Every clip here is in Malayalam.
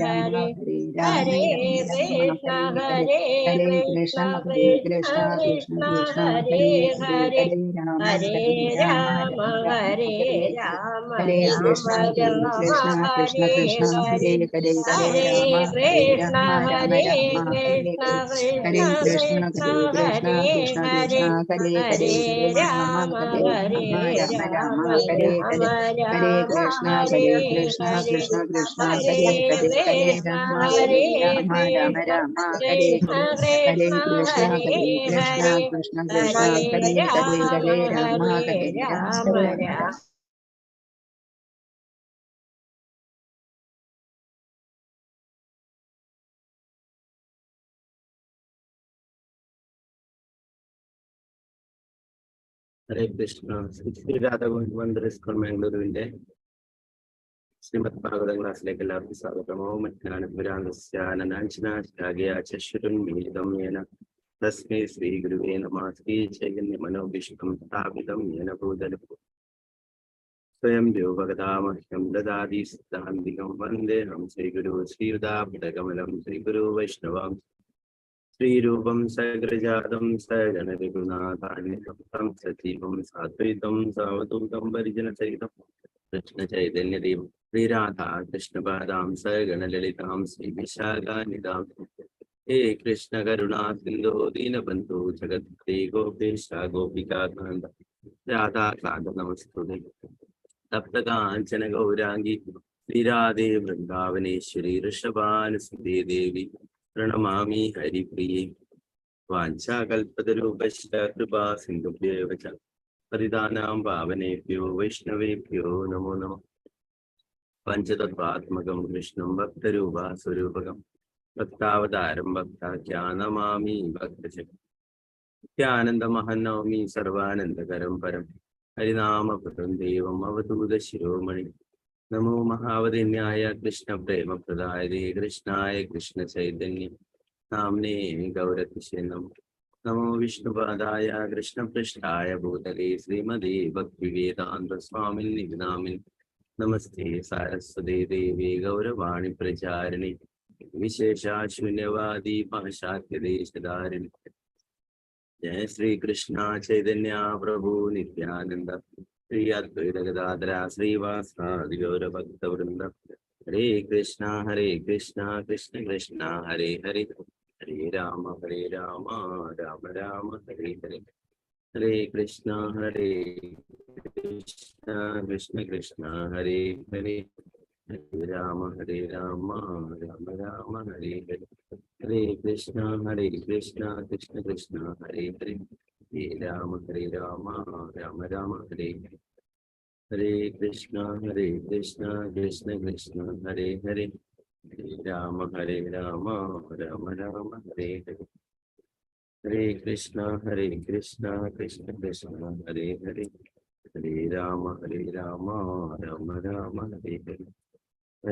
Rama, Hare Rama, Hare Rama Krishna, Rama, Hare Hare Krishna, Krishna, Hare Krishna Krishna, Krishna Krishna, Krishna, Hare Hare Hare, Hare, Hare Rama, Hare Hare Rama, Rama, Rama Rama, Hare Hare Hare. Rama, Hare Krishna, Rama Hare Rama, Krishna, Krishna Hare Krishna, Hare, Hare Hare, Hare Hare Rama, Hare Krishna, Rama, Rama Hare Rama, Hare Krishna, Hare. Krishna Hare Krishna, Krishna, Hare Krishna, Hare Krishna Hare, Krishna, Hare Hare, Hare Hare Rama, Rama, Hare Hare Rama, Rama Rama, Rama, Hare Hare. Rama Hare Rama, Krishna, Hare Hare Krishna, Hare, Krishna Krishna, Hare Hare Hare, Hare Krishna, Rama, Hare Hare Rama, Rama Krishna, Rama, Hare Krishna Hare. Hare Krishna, Krishna, Hare Hare Krishna, Hare, Krishna Krishna, Hare Hare Hare, Rama, Hare Rama, Hare Hare Rama, Rama. Rama. ഹരേ കൃഷ്ണ. ശ്രീ രാധാഗോവിന്ദ് സ്കൂൾ മാംഗ്ലൂരുവിന്റെ ശ്രീമദ് ഭാഗവത ക്ലാസ്സിലേക്ക് എല്ലാവർക്കും സ്വാഗതം. തസ്മൈ ശ്രീ ഗുരുവേ നമഃ. ശ്രീ ചൈതന്യ മനോഭീഷ്ടം സ്ഥാപിതം യേന ഭൂതലം സ്വയം രൂപഗതാമഹ്യം ദദാതി സിദ്ധാന്തികം വന്ദേഹം ശ്രീഗുരു ശ്രീയുതാപടകമലം ശ്രീഗുരു വൈഷ്ണവം ശ്രീരൂപം സഗ്രജാതം സഗണരഘുനാഥാന്യം സജീവം സാദ്വൈതം സാവധൂതം പരിജനസഹിതം കൃഷ്ണ ചൈതന്യദേവം ശ്രീരാധാ കൃഷ്ണപാദാം സഗണലളിതാം ശ്രീവിശാഖാനിതാം ഹേ കൃഷ്ണ കരുണാ സിന്ധോ ദീനബന്ധോ ജഗത്പതേ ഗോപേശ ഗോപികാകാന്ത രാധാകാന്ത നമസ്തുതേ. തപ്തകാഞ്ചന ഗൗരാംഗി ശ്രീരാധേ വൃന്ദാവനേശ്വരി ഋഷഭാനുസുതേ ദേവി പ്രണമാമി ഹരിപ്രിയേ. വാഞ്ചാകൽപതരൂപശ്ച കൃപാ സിന്ധുഭ്യേവ ച പതിതാനാം പാവനേഭ്യോ വൈഷ്ണവേഭ്യോ നമോ നമഃ. പഞ്ചതത്വാത്മകം കൃഷ്ണം ഭക്തരൂപാ സ്വരൂപകം ഭക്താവതാരം ഭക്താഖ്യാനമാമി ഭക്തജഗാനന്ദമഹന്നൗമി സർവാനന്ദകരം പരം ഹരിനാമപദം ദേവം അവധൂത ശിരോമണി. നമോ മഹാവതിന്യായ കൃഷ്ണ പ്രേമപ്രദായതേ കൃഷ്ണായ കൃഷ്ണ ചൈതന്യ നാംനേ ഗൗരതിശേ നമോ വിഷ്ണുപാദായ കൃഷ്ണപൃഷ്ഠായ ഭൂതലേ ശ്രീമതേ ഭക്തിവേദാന്ത സ്വാമിൻ നിഗനാമിൻ. നമസ്തേ സാരസ്വതേ ദേവി ഗൗരവാണി പ്രചാരിണി വിശേഷാശൂന്യവാദി പാശ്ചാത്യദേശധാരിണി. ജയ ശ്രീ കൃഷ്ണ ചൈതന്യ പ്രഭു നിത്യാനന്ദ ശ്രീ അദ്വൈത ഗദാധര ശ്രീവാസാദി ഗൗരഭക്തവൃന്ദ. ഹരേ കൃഷ്ണ കൃഷ്ണ കൃഷ്ണ ഹരേ ഹരേ, ഹരേ രാമ രാമ രാമ ഹരേ ഹരേ. ഹരേ കൃഷ്ണ കൃഷ്ണ കൃഷ്ణ ഹരേ ഹരേ, ഹരേ രാമ രാമ രാമ ഹരേ ഹരേ. ഹരേ കൃഷ്ണ കൃഷ്ണ കൃഷ്ണ ഹരേ ഹരേ, ഹരേ രാമ രാമ രാമ ഹരേ ഹരേ. ഹരേ കൃഷ്ണ കൃഷ്ണ കൃഷ്ണ ഹരേ ഹരേ, ഹരേ രാമ രാമ രാമ ഹരേ ഹരേ. ഹരേ കൃഷ്ണ കൃഷ്ണ കൃഷ്ണ ഹരേ ഹരേ, ഹരേ രാമ രാമ രാമ ഹരേ ഹരേ.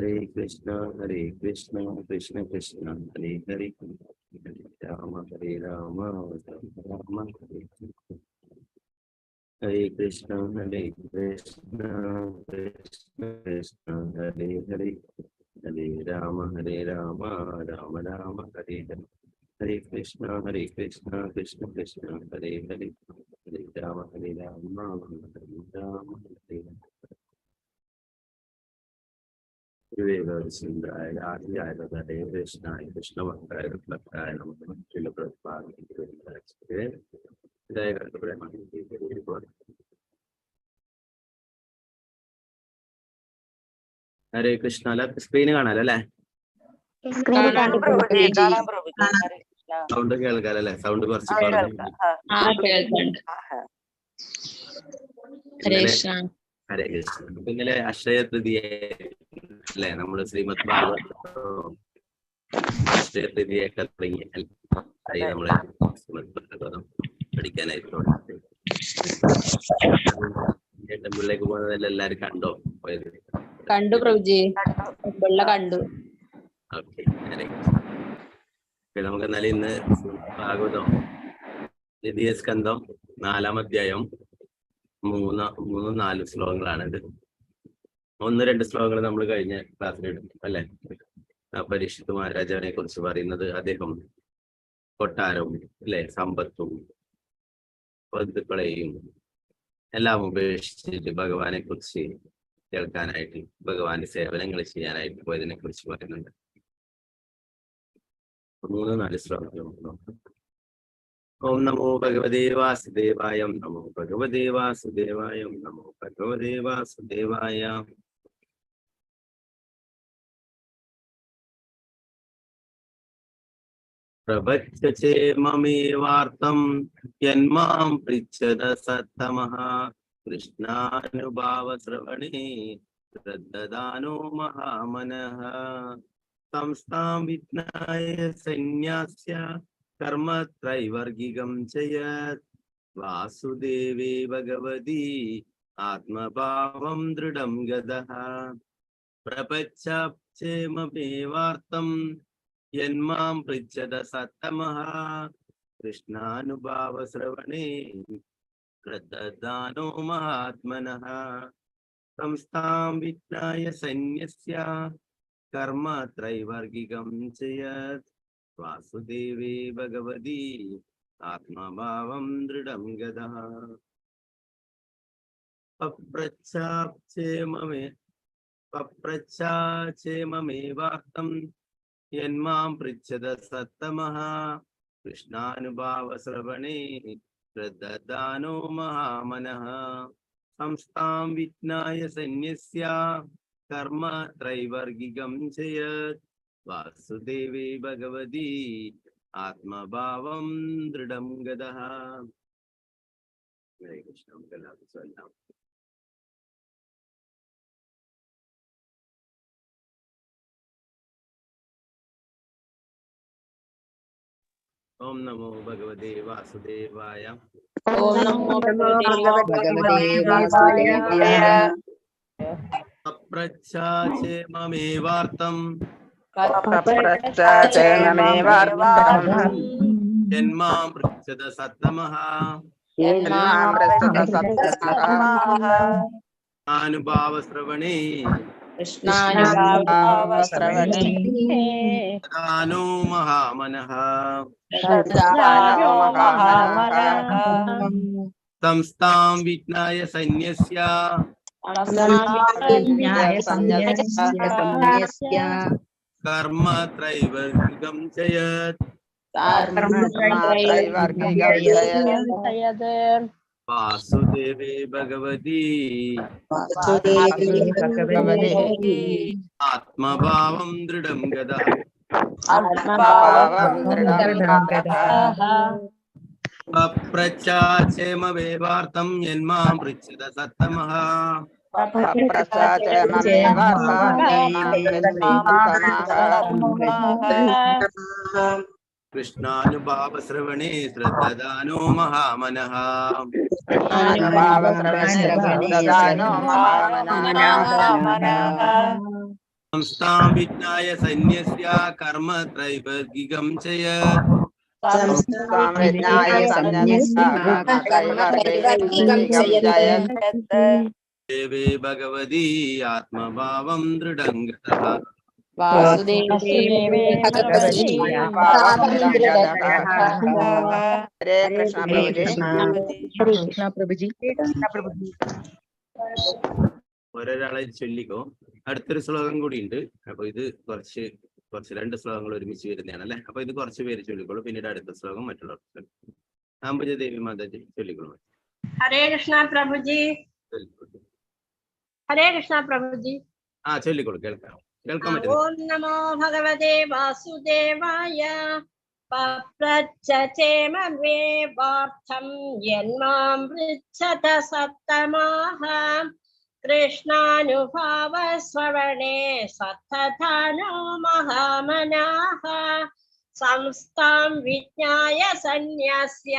ഹരേ കൃഷ്ണ കൃഷ്ണ കൃഷ്ണ ഹരേ ഹരേ, ഹരേ രാമ രാമ രാമ ഹരേ ഹരേ. ഹരേ കൃഷ്ണ കൃഷ്ണ കൃഷ്ണ ഹരേ ഹരേ, ഹരേ രാമ രാമ രാമ ഹരേ ഹരേ. ഹരേ കൃഷ്ണ കൃഷ്ണ കൃഷ്ണ ഹരേ ഹരേ, ഹരേ രാമ രാമ രാമ ഹരേ ഹരേ. വിവേകസുന്ദരായ ഹരേ കൃഷ്ണായ കൃഷ്ണഭക്തായ ഭക്തായ നമഃ. ഹരേ കൃഷ്ണ. സ്ക്രീന് കാണാലോ അല്ലെ? സൗണ്ട് കേൾക്കാലല്ലേ? സൗണ്ട് കുറച്ച് പറഞ്ഞു. ഹരേ കൃഷ്ണ. ഇന്നലെ അക്ഷയ തൃതീയ അല്ലെ? നമ്മള് ശ്രീമദ് ഭാഗവതം അക്ഷയ തൃതീയൊക്കെ തുടങ്ങി നമ്മള് ശ്രീമദ് ഭാഗവതം പഠിക്കാനായിട്ട് ടെമ്പിളിലേക്ക് പോകുന്നതെല്ലാം എല്ലാരും കണ്ടോ? പോയത് കണ്ടു പ്രഭുജി, കണ്ടു. ഓക്കെ, നമുക്ക് എന്നാലും ഇന്ന് ഭാഗവതം ദ്വിതീയ സ്കന്ധം 4-ാം അധ്യായം 3-4 ശ്ലോകങ്ങളാണിത്. 1-2 ശ്ലോകങ്ങൾ നമ്മൾ കഴിഞ്ഞ ക്ലാസ്സിൽ എടുത്തു അല്ലെ? പരീക്ഷിത് മഹാരാജാവിനെ കുറിച്ച് പറയുന്നത് അദ്ദേഹം കൊട്ടാരവും അല്ലെ സമ്പത്തും ബന്ധുക്കളെയും എല്ലാം ഉപേക്ഷിച്ചിട്ട് ഭഗവാനെ കുറിച്ച് കേൾക്കാനായിട്ട് ഭഗവാന്റെ സേവനങ്ങൾ ചെയ്യാനായിട്ട് പോയതിനെ കുറിച്ച് പറയുന്നുണ്ട്. 3-4 ശ്ലോകങ്ങൾ നോക്കാം. ഓം നമോ ഭഗവതേ വാസുദേവായ, നമോ ഭഗവതേ വാസുദേവായ, നമോ ഭഗവതേ വാസുദേവായ. പ്രപഞ്ചചേമമേവാർത്ഥം യന്മാം പൃച്ഛത സത്തമഃ കൃഷ്ണാനുഭാവശ്രവണേ ശ്രദ്ധദാനോ മഹാമനഃ സംസ്ഥാം വിജ്ഞായ സന്യാസ്യ കർമ്മത്രൈവർഗികം ചയത് വാസുദേവേ ഭഗവതി ആത്മഭാവം ദൃഢം ഗതഃ പ്രപഞ്ചചേമമേവാർത്ഥം യന്മാം പൃച്ഛത സത്തമഃ കൃഷ്ണാനുഭാവശ്രവണേ ശ്രദ്ധദാനോ മഹാത്മനഃ സംസ്ഥാം വിജ്ഞായ സന്യസ്യ കർമ്മ ത്രൈവർഗികം ചയത് വാസുദേവേ ഭഗവതി ആത്മഭാവം ദൃഢം ഗതഃ പപ്രച്ഛാചേമമേവാർത്ഥം യന്മാം പൃച്ഛത സത്തമഃ കൃഷ്ണാനുഭാവശ്രവണേ ശ്രദ്ധദാനോ മഹാമനഃ സംസ്ഥാം വിജ്ഞായ സന്യസ്യ കർമ്മ ത്രൈവർഗികം ചയത് വാസുദേവേ ഭഗവതി ആത്മഭാവം ദൃഢം ഗതഃ. ഹരേ കൃഷ്ണ. ഓം നമോ ഭഗവതേ വാസുദേവായ. ഓം നമോ ഭഗവതേ വാസുദേവായ. അപ്രച്ഛാചേമമേവാർത്ഥം യന്മാം പൃച്ഛത സത്തമഃ അനുഭാവശ്രവണേ ദാനോ മഹാമനഃ സംസ്ഥാം വിജ്ഞായ സന്യസ്യ കർമ്മ ത്രൈവർഗികം ചയത് വാസുദേവേ ഭഗവതി ആത്മഭാവം ദൃഢം ഗതഃ. അപ്രച്ഛാചേമമേവാർത്ഥം യന്മാം പൃച്ഛത സത്തമഃ കൃഷ്ണാനുഭാവശ്രവണേ ശ്രദ്ധദാനോ മഹാമനഃ സംസ്ഥാം വിജ്ഞായ സന്യസ്യ കർമ്മ ത്രൈവർഗികം ചയത് ദേവേ ഭഗവതി ആത്മഭാവം ദൃഢം ഗതഃ. ഒരാളെ ചൊല്ലിക്കോ. അടുത്തൊരു ശ്ലോകം കൂടി ഉണ്ട്. അപ്പൊ ഇത് കുറച്ച് 2 ശ്ലോകങ്ങൾ ഒരുമിച്ച് വരുന്നതാണ് അല്ലെ. അപ്പൊ ഇത് കുറച്ച് പേര് ചൊല്ലിക്കോളൂ, പിന്നീട് അടുത്ത ശ്ലോകം മറ്റുള്ളവർ. അംബുജദേവി മാതാജി ചൊല്ലിക്കോളൂ. ഹരേ കൃഷ്ണ പ്രഭുജി. ഹരേ കൃഷ്ണ പ്രഭുജി. ചൊല്ലിക്കോളൂ, കേൾക്കാൻ പറ്റുന്നു. ഓം നമോ ഭഗവതേ വാസുദേവായ. പപ്രച്ഛചേമമേവാർത്ഥം യന്മാം പൃച്ഛത സത്തമഃ കൃഷ്ണാനുഭാവശ്രവണേ ശ്രദ്ധദാനോ മഹാമനഃ സംസ്ഥാം വിജ്ഞായ സന്യസ്യ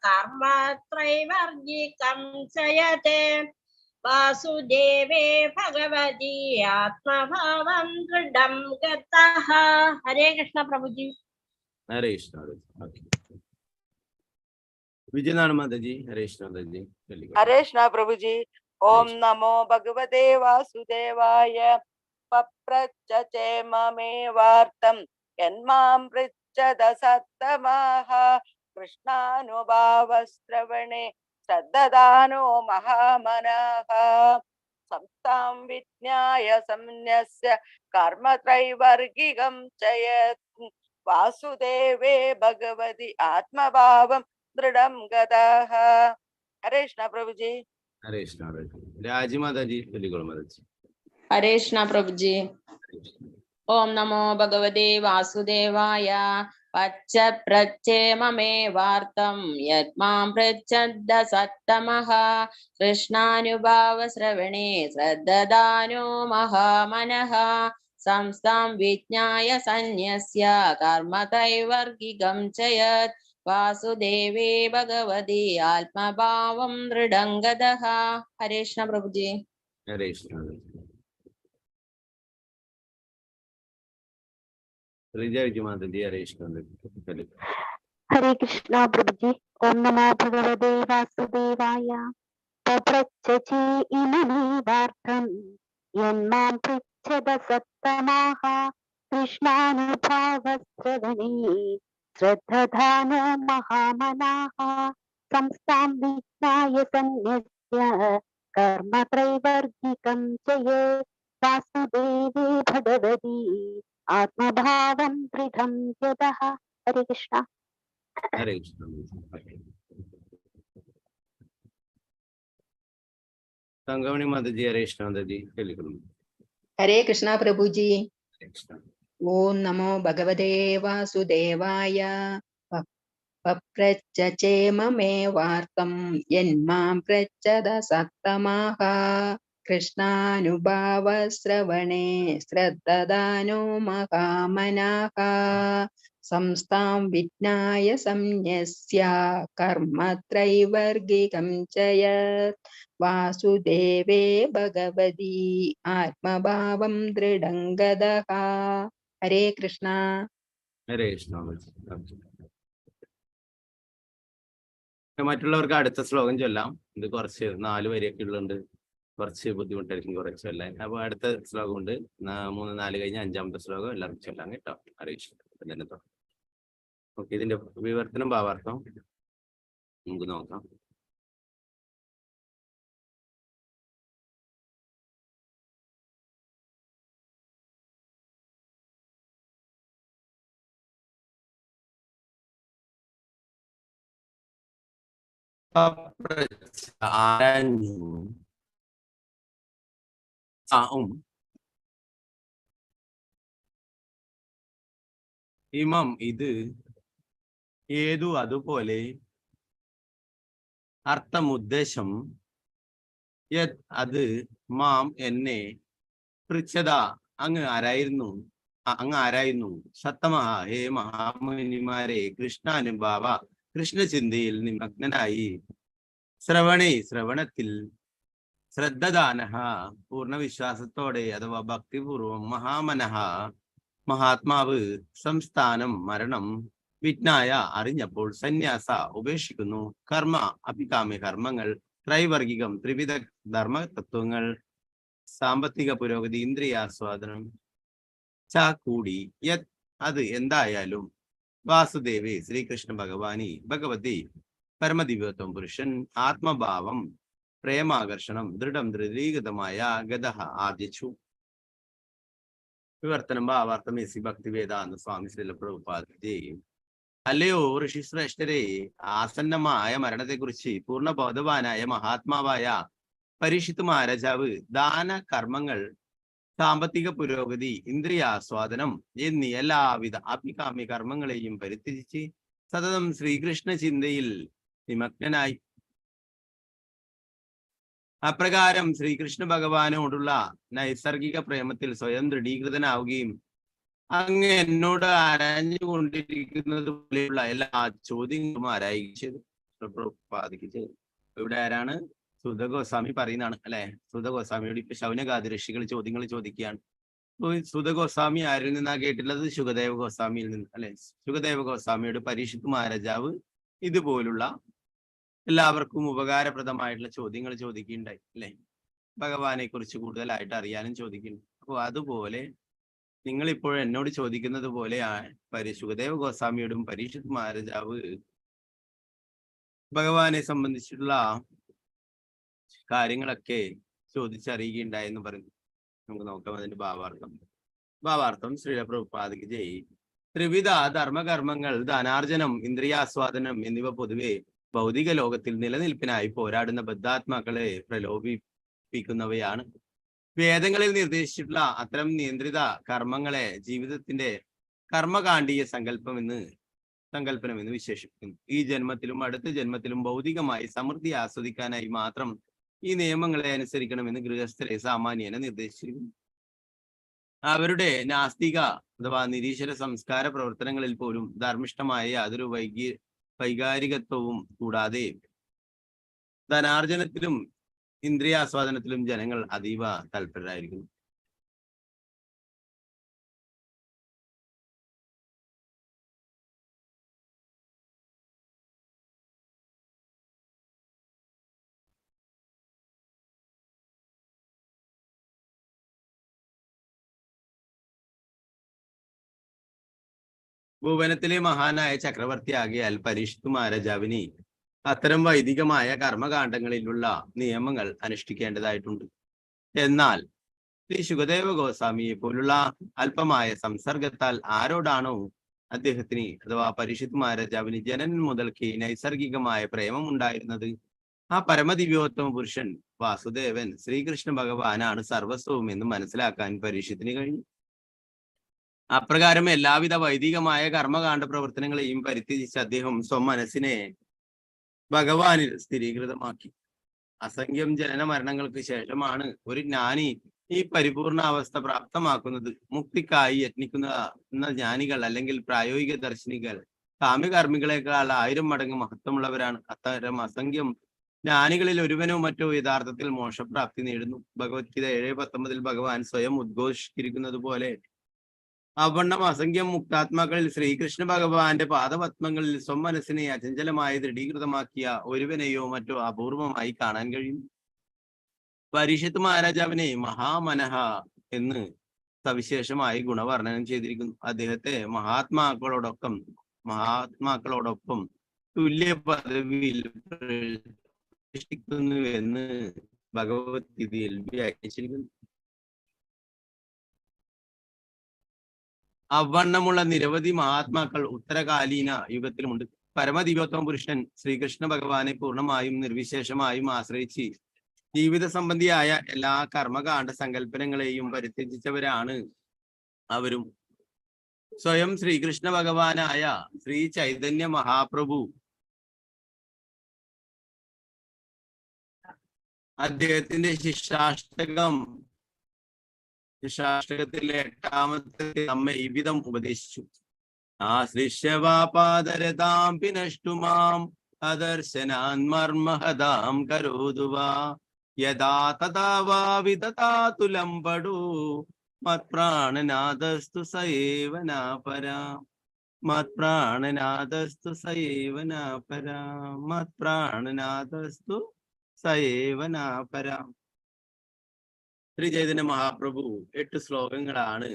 കർമ്മ ത്രൈവർഗികം ചയത് വാസുദേവേ ഭഗവതി ആത്മഭാവം ദൃഢം ഗതഃ. ഹരേ കൃഷ്ണ പ്രഭുജി. ഹരേ കൃഷ്ണ. വിജയനാണ് മാതാജി. ഹരേ കൃഷ്ണ മാതാജി. ഹരേ കൃഷ്ണ പ്രഭുജി. ഓം നമോ ഭഗവതേ വാസുദേവായ. പപ്രച്ചേമമേവാർത്തം യന്മാം പൃച്ഛത സത്തമാഹ കൃഷ്ണാനുഭാവശ്രവണേ ശ്രദ്ധദാനോ മഹാമനഃ സംസ്ഥാം വിജ്ഞായ സംന്യസ്യ കർമ്മത്രൈവർഗികം ചയത് വാസുദേവേ ഭഗവതി ആത്മഭാവം ദൃഢം ഗതഃ. ഹരേ കൃഷ്ണ പ്രഭുജി. ഹരേ കൃഷ്ണ. രാജിമാതാജി ചൊല്ലിക്കോളൂ മാതാജി. ഹരേ കൃഷ്ണ പ്രഭുജി. ഓം നമോ ഭഗവതേ വാസുദേവായ. പച്ച പ്രച്ഛേമമേ വാർത്തം യത്മാം പൃച്ഛദ്ദ സത്തമഃ കൃഷ്ണാനുഭാവ ശ്രവണേ ശ്രദ്ധദാനോ മഹാമനഃ സംസ്ഥാം വിജ്ഞായ സന്യസ്യ കർമ്മത്രൈവർഗികം ചയത് വാസുദേവേ ഭഗവതി ആത്മഭാവം ദൃഢം ഗതഃ. ഹരേ കൃഷ്ണ പ്രഭുജി. ഹരേ കൃഷ്ണ. മാതാജി ഹരേ കൃഷ്ണ. ഹരേ കൃഷ്ണ പ്രഭുജി. ഓം നമോ ഭഗവതേ വാസുദേവായ. പപ്രച്ഛചി ഇമമേ വാർത്തം യന്മാം പൃച്ഛത സത്തമാഹ കൃഷ്ണാനുഭാവശ്രവണേ ശ്രദ്ധധാനോ മഹാമനാഃ സംസ്ഥാം വിജ്ഞായ സന്യസ്യ കർമ്മത്രൈവർഗികം ചയത് വാസുദേവേ ഭഗവതി ആത്മഭാവം ദൃഢം ഗതഃ. ഹരേ കൃഷ്ണ. ഹരേ കൃഷ്ണ. തങ്കമണി മാതാജി ഹരേ കൃഷ്ണ. മാതാജി ചൊല്ലിക്കോളൂ. ഹരേ കൃഷ്ണ പ്രഭുജി. ഹരേ കൃഷ്ണ. ഓം നമോ ഭഗവതേ വാസുദേവായ. പപ്രച്ഛേമമേ വാർത്തം യന്മാം പൃച്ഛത സത്തമാഹ കൃഷ്ണാനുഭാവശ്രവണേ ശ്രദ്ധദാനോ മഹാമനാഃ സംസ്ഥാം വിജ്ഞായ സംന്യസ്യ കർമ്മത്രൈവർഗികം ചയത് വാസുദേവേ ഭഗവതി ആത്മഭാവം ദൃഢം ഗതഃ. ഹരേ കൃഷ്ണ. ഹരേ കൃഷ്ണ. മറ്റുള്ളവർക്ക് അടുത്ത ശ്ലോകം ചൊല്ലാം. ഇത് കുറച്ച് 4 വരിയൊക്കെ ഉള്ളുണ്ട്, കുറച്ച് ബുദ്ധിമുട്ടായിരിക്കും കുറച്ച് ചൊല്ലാൻ. അപ്പൊ അടുത്ത ശ്ലോകം ഉണ്ട്, 3, 4 കഴിഞ്ഞ് 5ാമത്തെ ശ്ലോകം എല്ലാവർക്കും ചൊല്ലാം കേട്ടോ. ഹരേ കൃഷ്ണ. ഓക്കെ, ഇതിന്റെ വിവർത്തനം ഭാവാർത്ഥം നമുക്ക് നോക്കാം. ആരാഞ്ഞു ഇമം ഇത് ഏതു അതുപോലെ അർത്ഥമുദ്ദേശം യത് അത് മാം എന്നെ പൃച്ഛത അങ്ങ് ആരായിരുന്നു സത്തമഹ ഹേ മഹാമുനിമാരെ കൃഷ്ണാനുഭാവ കൃഷ്ണചിന്തയിൽ നിമഗ്നനായി ശ്രവണത്തിൽ ശ്രദ്ധദാനഃ പൂർണ്ണവിശ്വാസത്തോടെ അഥവാ ഭക്തിപൂർവം മഹാമനഃ മഹാത്മാവ് സംസ്ഥാനം മരണം വിജ്ഞായ അറിഞ്ഞപ്പോൾ സന്യാസ ഉപേക്ഷിക്കുന്നു കർമ്മ അഭികാമ്യ കർമ്മങ്ങൾ ത്രൈവർഗികം ത്രിവിധ ധർമ്മതത്വങ്ങൾ സാമ്പത്തിക പുരോഗതി ഇന്ദ്രിയാസ്വാദനം ച കൂടി യത് അത് എന്തായാലും വാസുദേവേ ശ്രീകൃഷ്ണ ഭഗവതി പരമദിവ്യത്വം പുരുഷൻ ആത്മഭാവം പ്രേമാകർഷണം ദൃഢം ദൃഢീകൃതമായ ഗതഃ ആർജിച്ചു. വിവർത്തനം ഭാവാർത്ഥം എസി ഭക്തിവേദാന്ത സ്വാമി ശ്രീല പ്രഭുപാദി. അല്ലയോ ഋഷിശ്രേഷ്ഠരെ, ആസന്നമായ മരണത്തെക്കുറിച്ച് പൂർണ്ണബോധവാനായ മഹാത്മാവായ പരീക്ഷിത് മഹാരാജാവ് ദാന കർമ്മങ്ങൾ സാമ്പത്തിക പുരോഗതി ഇന്ദ്രിയാസ്വാദനം എന്നീ എല്ലാവിധ അഭികാമ്യ കർമ്മങ്ങളെയും പരിത്യജിച്ച് സതതം ശ്രീകൃഷ്ണ ചിന്തയിൽ നിമഗ്നനായി. അപ്രകാരം ശ്രീകൃഷ്ണ ഭഗവാനോടുള്ള നൈസർഗിക പ്രേമത്തിൽ സ്വയം ദൃഢീകൃതനാവുകയും അങ്ങ് എന്നോട് ആരാഞ്ഞുകൊണ്ടിരിക്കുന്നത് പോലെയുള്ള എല്ലാ ചോദ്യങ്ങളും ആരായിച്ചത് പ്രപാദിച്ചത്. ഇവിടെ ആരാണ്? സുധഗോസ്വാമി പറയുന്നതാണ് അല്ലെ. സുധഗോസ്വാമിയോട് ഇപ്പൊ ശൗനകാദി ഋഷികൾ ചോദ്യങ്ങൾ ചോദിക്കുകയാണ്. സുധഗോസ്വാമി ആരിൽ നിന്നാ കേട്ടിട്ടുള്ളത്? ശുകദേവ ഗോസ്വാമിയിൽ നിന്ന് അല്ലെ. ശുകദേവ ഗോസ്വാമിയോട് പരീക്ഷിത് മഹാരാജാവ് ഇതുപോലുള്ള എല്ലാവർക്കും ഉപകാരപ്രദമായിട്ടുള്ള ചോദ്യങ്ങൾ ചോദിക്കുകയുണ്ടായി അല്ലെ. ഭഗവാനെ കുറിച്ച് കൂടുതലായിട്ട് അറിയാനും ചോദിക്കുന്നു. അപ്പൊ അതുപോലെ നിങ്ങൾ ഇപ്പോൾ എന്നോട് ചോദിക്കുന്നത് പോലെ സുഖദേവ ഗോസ്വാമിയോടും പരീക്ഷിത് മഹാരാജാവ് ഭഗവാനെ സംബന്ധിച്ചിട്ടുള്ള കാര്യങ്ങളൊക്കെ ചോദിച്ചറിയുകയുണ്ടായെന്ന് പറഞ്ഞു. നമുക്ക് നോക്കാം അതിന്റെ ഭാവാർത്ഥം ശ്രീല പ്രഭുപാദിക്ക് ജയ്. ത്രിവിധ ധർമ്മകർമ്മങ്ങൾ, ധനാർജനം, ഇന്ദ്രിയാസ്വാദനം എന്നിവ പൊതുവെ ഭൗതിക ലോകത്തിൽ നിലനിൽപ്പിനായി പോരാടുന്ന ബദ്ധാത്മാക്കളെ പ്രലോഭിപ്പിക്കുന്നവയാണ്. വേദങ്ങളിൽ നിർദ്ദേശിച്ചിട്ടുള്ള അത്തരം നിയന്ത്രിത കർമ്മങ്ങളെ ജീവിതത്തിന്റെ കർമ്മകാണ്ഡീയ സങ്കല്പനമെന്ന് വിശേഷിപ്പിക്കുന്നു. ഈ ജന്മത്തിലും അടുത്ത ജന്മത്തിലും ഭൗതികമായി സമൃദ്ധി ആസ്വദിക്കാനായി മാത്രം ഈ നിയമങ്ങളെ അനുസരിക്കണമെന്ന് ഗൃഹസ്ഥരെ സാമാന്യേന നിർദ്ദേശിച്ചിരിക്കുന്നു. അവരുടെ നാസ്തിക അഥവാ നിരീശ്വര സംസ്കാര പ്രവർത്തനങ്ങളിൽ പോലും ധർമ്മിഷ്ഠമായ യാതൊരു വൈകാരികത്വവും കൂടാതെ ധനാർജനത്തിലും ഇന്ദ്രിയാസ്വാദനത്തിലും ജനങ്ങൾ അതീവ തൽപരരായിരിക്കുന്നു. ഭുവനത്തിലെ മഹാനായ ചക്രവർത്തി ആകിയാൽ പരീക്ഷിത് മഹാരാജാവിന് അത്തരം വൈദികമായ കർമ്മകാണ്ഡങ്ങളിലുള്ള നിയമങ്ങൾ അനുഷ്ഠിക്കേണ്ടതായിട്ടുണ്ട്. എന്നാൽ ശ്രീ ശുകദേവ ഗോസ്വാമിയെ പോലുള്ള അല്പമായ സംസർഗത്താൽ ആരോടാണോ അദ്ദേഹത്തിന് അഥവാ പരീക്ഷിത് മഹാരാജാവിന് ജനനം മുതൽക്ക് നൈസർഗികമായ പ്രേമം ഉണ്ടായിരുന്നത്, ആ പരമദിവ്യോത്തമ പുരുഷൻ വാസുദേവൻ ശ്രീകൃഷ്ണ ഭഗവാനാണ് സർവസ്വവും എന്ന് മനസ്സിലാക്കാൻ പരീക്ഷത്തിന് കഴിഞ്ഞു. അപ്രകാരം എല്ലാവിധ വൈദികമായ കർമ്മകാണ്ഡ പ്രവർത്തനങ്ങളെയും പരിത്യജിച്ച് അദ്ദേഹം സ്വമനസ്സിനെ ഭഗവാനിൽ സ്ഥിരീകൃതമാക്കി. അസംഖ്യം ജനന മരണങ്ങൾക്ക് ശേഷമാണ് ഒരു ജ്ഞാനി ഈ പരിപൂർണ അവസ്ഥ പ്രാപ്തമാക്കുന്നത്. മുക്തിക്കായി യത്നിക്കുന്ന ജ്ഞാനികൾ അല്ലെങ്കിൽ പ്രായോഗിക ദർശനികൾ കാമ്യകർമ്മികളെക്കാൾ 1000 മടങ്ങ് മഹത്വമുള്ളവരാണ്. അത്തരം അസംഖ്യം ജ്ഞാനികളിൽ ഒരുവനോ മറ്റോ യഥാർത്ഥത്തിൽ മോക്ഷപ്രാപ്തി നേടുന്നു. ഭഗവത്ഗീത 7:19 ഭഗവാൻ സ്വയം ഉദ്ഘോഷിച്ചിരിക്കുന്നത് പോലെ അവണ്ണം അസംഖ്യം മുക്താത്മാക്കളിൽ ശ്രീകൃഷ്ണ ഭഗവാന്റെ പാദപത്മങ്ങളിൽ സ്വമനസ്സിനെ അചഞ്ചലമായി ദൃഢീകൃതമാക്കിയ ഒരുവനെയോ മറ്റോ അപൂർവമായി കാണാൻ കഴിയും. പരീക്ഷിത് മഹാരാജാവിനെ മഹാമനഹ എന്ന് സവിശേഷമായി ഗുണവർണ്ണനം ചെയ്തിരിക്കുന്നു. അദ്ദേഹത്തെ മഹാത്മാക്കളോടൊപ്പം തുല്യ പദവിയിൽ പ്രതിഷ്ഠിക്കുന്നു എന്ന് ഭഗവത്ഗീതയിൽ വ്യാഖ്യാനിച്ചിരിക്കുന്നു. അവണ്ണമുള്ള നിരവധി മഹാത്മാക്കൾ ഉത്തരകാലീന യുഗത്തിലുമുണ്ട്. പരമദിവ്യോത്തമ പുരുഷൻ ശ്രീകൃഷ്ണ ഭഗവാനെ പൂർണ്ണമായും നിർവിശേഷമായും ആശ്രയിച്ച് ജീവിത സംബന്ധിയായ എല്ലാ കർമ്മകാണ്ഡ സങ്കല്പനങ്ങളെയും പരിത്യജിച്ചവരാണ് അവരും. സ്വയം ശ്രീകൃഷ്ണ ഭഗവാനായ ശ്രീ ചൈതന്യ മഹാപ്രഭു അദ്ദേഹത്തിന്റെ ശിക്ഷാഷ്ടകത്തിലെ 8ാമത്തെ നമ്മെ ഈ വിധം ഉപദേശിച്ചു. ആശ്ലിഷ്യവാപാദരതാം പിനഷ്ടുമാം അദർശനാൻ മർമ്മഹദാം കരോതുവാ യഥാ തഥാ വാ വിദതാതുലം പടു മത്പ്രാണനാദസ്തു സയേവനാപരാ മത്പ്രാണനാദസ്തു സയേവനാപരാ മത്പ്രാണനാദസ്തു സയേവനാപരാ. ശ്രീ ചൈതന്യ മഹാപ്രഭു 8 ശ്ലോകങ്ങളാണ്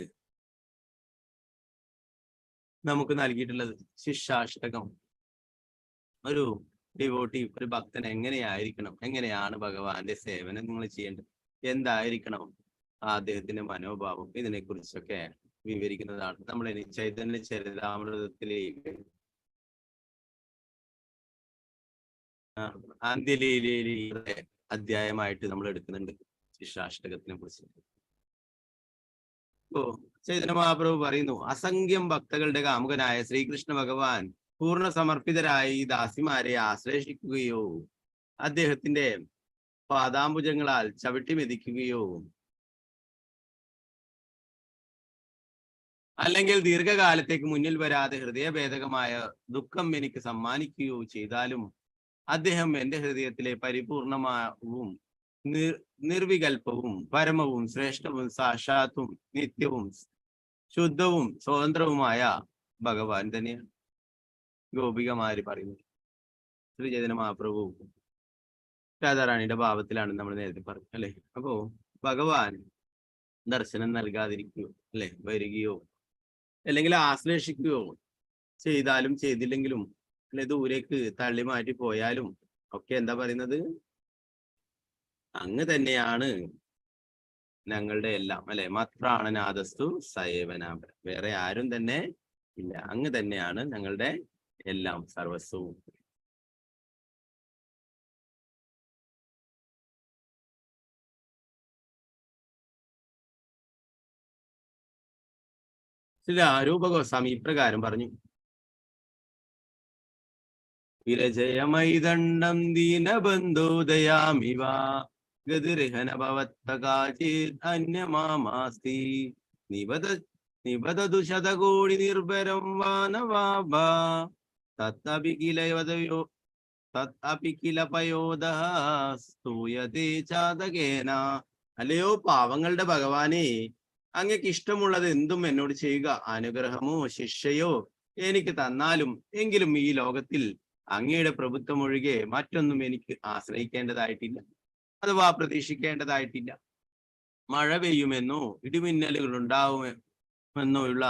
നമുക്ക് നൽകിയിട്ടുള്ളത്. ശിക്ഷാഷ്ടകം. ഒരു ഡിവോട്ടി, ഒരു ഭക്തൻ എങ്ങനെയാണ് ഭഗവാന്റെ സേവനം നിങ്ങൾ ചെയ്യേണ്ടത്, എന്തായിരിക്കണം അദ്ദേഹത്തിന്റെ മനോഭാവം, ഇതിനെ കുറിച്ചൊക്കെ വിവരിക്കുന്നതാണ്. നമ്മൾ ഇനി ചൈതന്യ ചരിതാമൃതത്തിലേക്ക് അന്ത്യലീലയിലെ അധ്യായമായിട്ട് നമ്മൾ എടുക്കുന്നുണ്ട് ശിക്ഷാഷ്ടകത്തിനെ കുറിച്ച്. ചൈതന്യ മഹാപ്രഭു പറയുന്നു, അസംഖ്യം ഭക്തകളുടെ കാമുകനായ ശ്രീകൃഷ്ണ ഭഗവാൻ പൂർണ്ണ സമർപ്പിതരായി ദാസിമാരെ ആശ്ലേഷിക്കുകയോ അദ്ദേഹത്തിന്റെ പാദാംബുജങ്ങളാൽ ചവിട്ടി മെതിക്കുകയോ അല്ലെങ്കിൽ ദീർഘകാലത്തേക്ക് മുന്നിൽ വരാതെ ഹൃദയഭേദകമായ ദുഃഖം എനിക്ക് സമ്മാനിക്കുകയോ ചെയ്താലും അദ്ദേഹം എന്റെ ഹൃദയത്തിലെ പരിപൂർണമാവും നിർവികൽപ്പവും പരമവും ശ്രേഷ്ഠവും സാക്ഷാത്തും നിത്യവും ശുദ്ധവും സ്വതന്ത്രവുമായ ഭഗവാൻ തന്നെയാണ്. ഗോപികമാര് പറയുന്നു. ശ്രീ ചൈതന്യ മഹാപ്രഭു രാധാറാണിയുടെ ഭാവത്തിലാണ് നമ്മൾ നേരത്തെ പറഞ്ഞത് അല്ലെ. അപ്പോ ഭഗവാൻ ദർശനം നൽകാതിരിക്കുകയോ അല്ലെ വരികയോ അല്ലെങ്കിൽ ആശ്ലേഷിക്കുകയോ ചെയ്താലും ചെയ്തില്ലെങ്കിലും അല്ലെ ദൂരേക്ക് തള്ളി മാറ്റി പോയാലും ഒക്കെ എന്താ പറയുന്നത്? അങ്ങ് തന്നെയാണ് ഞങ്ങളുടെ എല്ലാം അല്ലെ. മത്പ്രാണനാദസ്തു സയേവനാപരം. വേറെ ആരും തന്നെ ഇല്ല, അങ്ങ് തന്നെയാണ് ഞങ്ങളുടെ എല്ലാം, സർവസ്വവും. രൂപഗോസ്വാമി ഇപ്രകാരം പറഞ്ഞു: വിരജയമൈദണ്ഡം ദീനബന്ധോദയാമിവ ഗതിർഹന ഭവത്തകാചിത് അന്യമാമാസ്തി നിബദതു ശതകോടി നിർഭരം വാനവാഭ തത്തപി കില പയോദഃ സ്തൂയതേ ചാതകേന. അല്ലയോ പാവങ്ങളുടെ ഭഗവാനെ, അങ്ങക്ക് ഇഷ്ടമുള്ളത് എന്തും എന്നോട് ചെയ്യുക. അനുഗ്രഹമോ ശിക്ഷയോ എനിക്ക് തന്നാലും എങ്കിലും ഈ ലോകത്തിൽ അങ്ങയുടെ പ്രഭുത്വം ഒഴികെ മറ്റൊന്നും എനിക്ക് ആശ്രയിക്കേണ്ടതായിട്ടില്ല, അഥവാ പ്രതീക്ഷിക്കേണ്ടതായിട്ടില്ല. മഴ പെയ്യുമെന്നോ ഇടിമിന്നലുകൾ ഉണ്ടാവുമെന്നോ ഉള്ള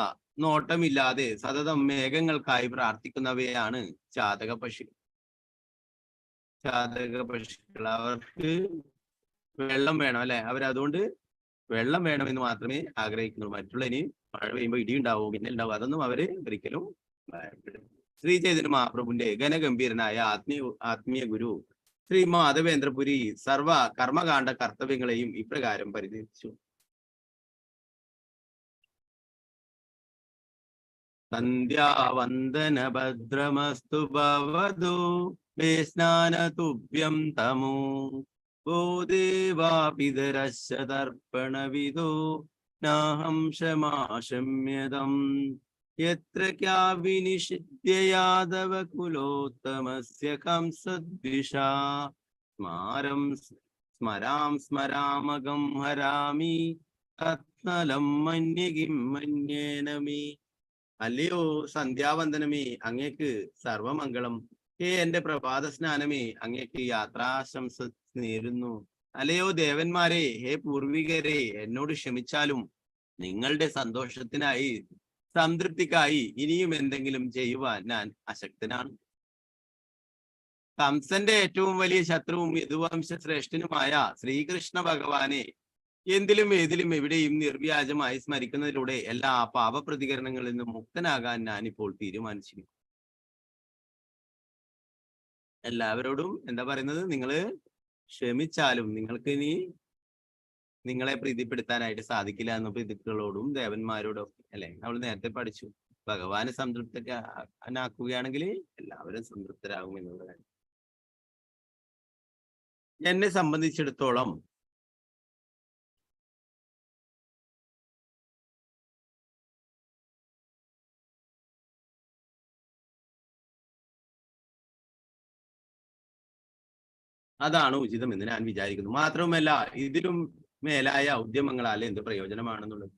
നോട്ടമില്ലാതെ സതതം മേഘങ്ങൾക്കായി പ്രാർത്ഥിക്കുന്നവയാണ് ചാതക പക്ഷികൾ. അവർക്ക് വെള്ളം വേണം അല്ലെ, അവരതുകൊണ്ട് വെള്ളം വേണമെന്ന് മാത്രമേ ആഗ്രഹിക്കുന്നുള്ളൂ. മറ്റുള്ള ഇനി മഴ പെയ്യുമ്പോൾ ഇടി ഉണ്ടാവും, മിന്നൽ ഉണ്ടാവും, അതൊന്നും അവര് ഒരിക്കലും ശ്രീ ചൈതന്യ മഹാപ്രഭുവിന്റെ ഘനഗംഭീരനായ ആത്മീയ ഗുരു ശ്രീ മാധവേന്ദ്രപുരി സർവ കർമ്മകാണ്ഡ കർത്തവ്യങ്ങളെയും ഇപ്രകാരം പരിചയിച്ചു: സന്ധ്യാവന്ദന ഭദ്രമസ്തു ഭവതു സ്നാനതുഭ്യം തമോ ഗോദേവാപിതരശ്ച തർപ്പണവിദോ നാഹം ക്ഷമാശമ്യതം യത്ര ക്യാവിനിഷിദ്യ യാദവ കുലോത്തമസ്യ കംസദ്വിഷാ സ്മരാമകം ഹരാമി തത്നലം മന്യകിം മന്യേനമേ. അല്ലയോ സന്ധ്യാവന്ദനമേ, അങ്ങേക്ക് സർവമംഗളം. ഹേ എന്റെ പ്രഭാത സ്നാനമേ, അങ്ങേക്ക് യാത്രാശംസ നേരുന്നു. അല്ലയോ ദേവന്മാരെ, ഹേ പൂർവികരെ, എന്നോട് ക്ഷമിച്ചാലും നിങ്ങളുടെ സന്തോഷത്തിനായി സംതൃപ്തിക്കായി ഇനിയും എന്തെങ്കിലും ചെയ്യുവാൻ ഞാൻ അശക്തനാണ്. കംസന്റെ ഏറ്റവും വലിയ ശത്രുവും യദുവംശ ശ്രേഷ്ഠനുമായ ശ്രീകൃഷ്ണ ഭഗവാനെ എന്തിലും ഏതിലും എവിടെയും നിർവ്യാജമായി സ്മരിക്കുന്നതിലൂടെ എല്ലാ പാപപ്രതികരണങ്ങളിൽ നിന്നും മുക്തനാകാൻ ഞാനിപ്പോൾ തീരുമാനിച്ചിരിക്കുന്നു. എല്ലാവരോടും എന്താ പറയുന്നത്? നിങ്ങള് ക്ഷമിച്ചാലും നിങ്ങൾക്ക് ഇനി നിങ്ങളെ പ്രീതിപ്പെടുത്താനായിട്ട് സാധിക്കില്ല എന്ന പിതൃക്കളോടും ദേവന്മാരോടും അല്ലെ നമ്മൾ നേരത്തെ പഠിച്ചു. ഭഗവാനെ സംതൃപ്തനാക്കുകയാണെങ്കിൽ എല്ലാവരും സംതൃപ്തരാകും എന്നുള്ളതാണ്. എന്നെ സംബന്ധിച്ചിടത്തോളം അതാണ് ഉചിതം എന്ന് ഞാൻ വിചാരിക്കുന്നു. മാത്രവുമല്ല, ഇതിലും മേലായ ഉദ്യമങ്ങളാൽ എന്ത് പ്രയോജനമാണെന്നുള്ളത്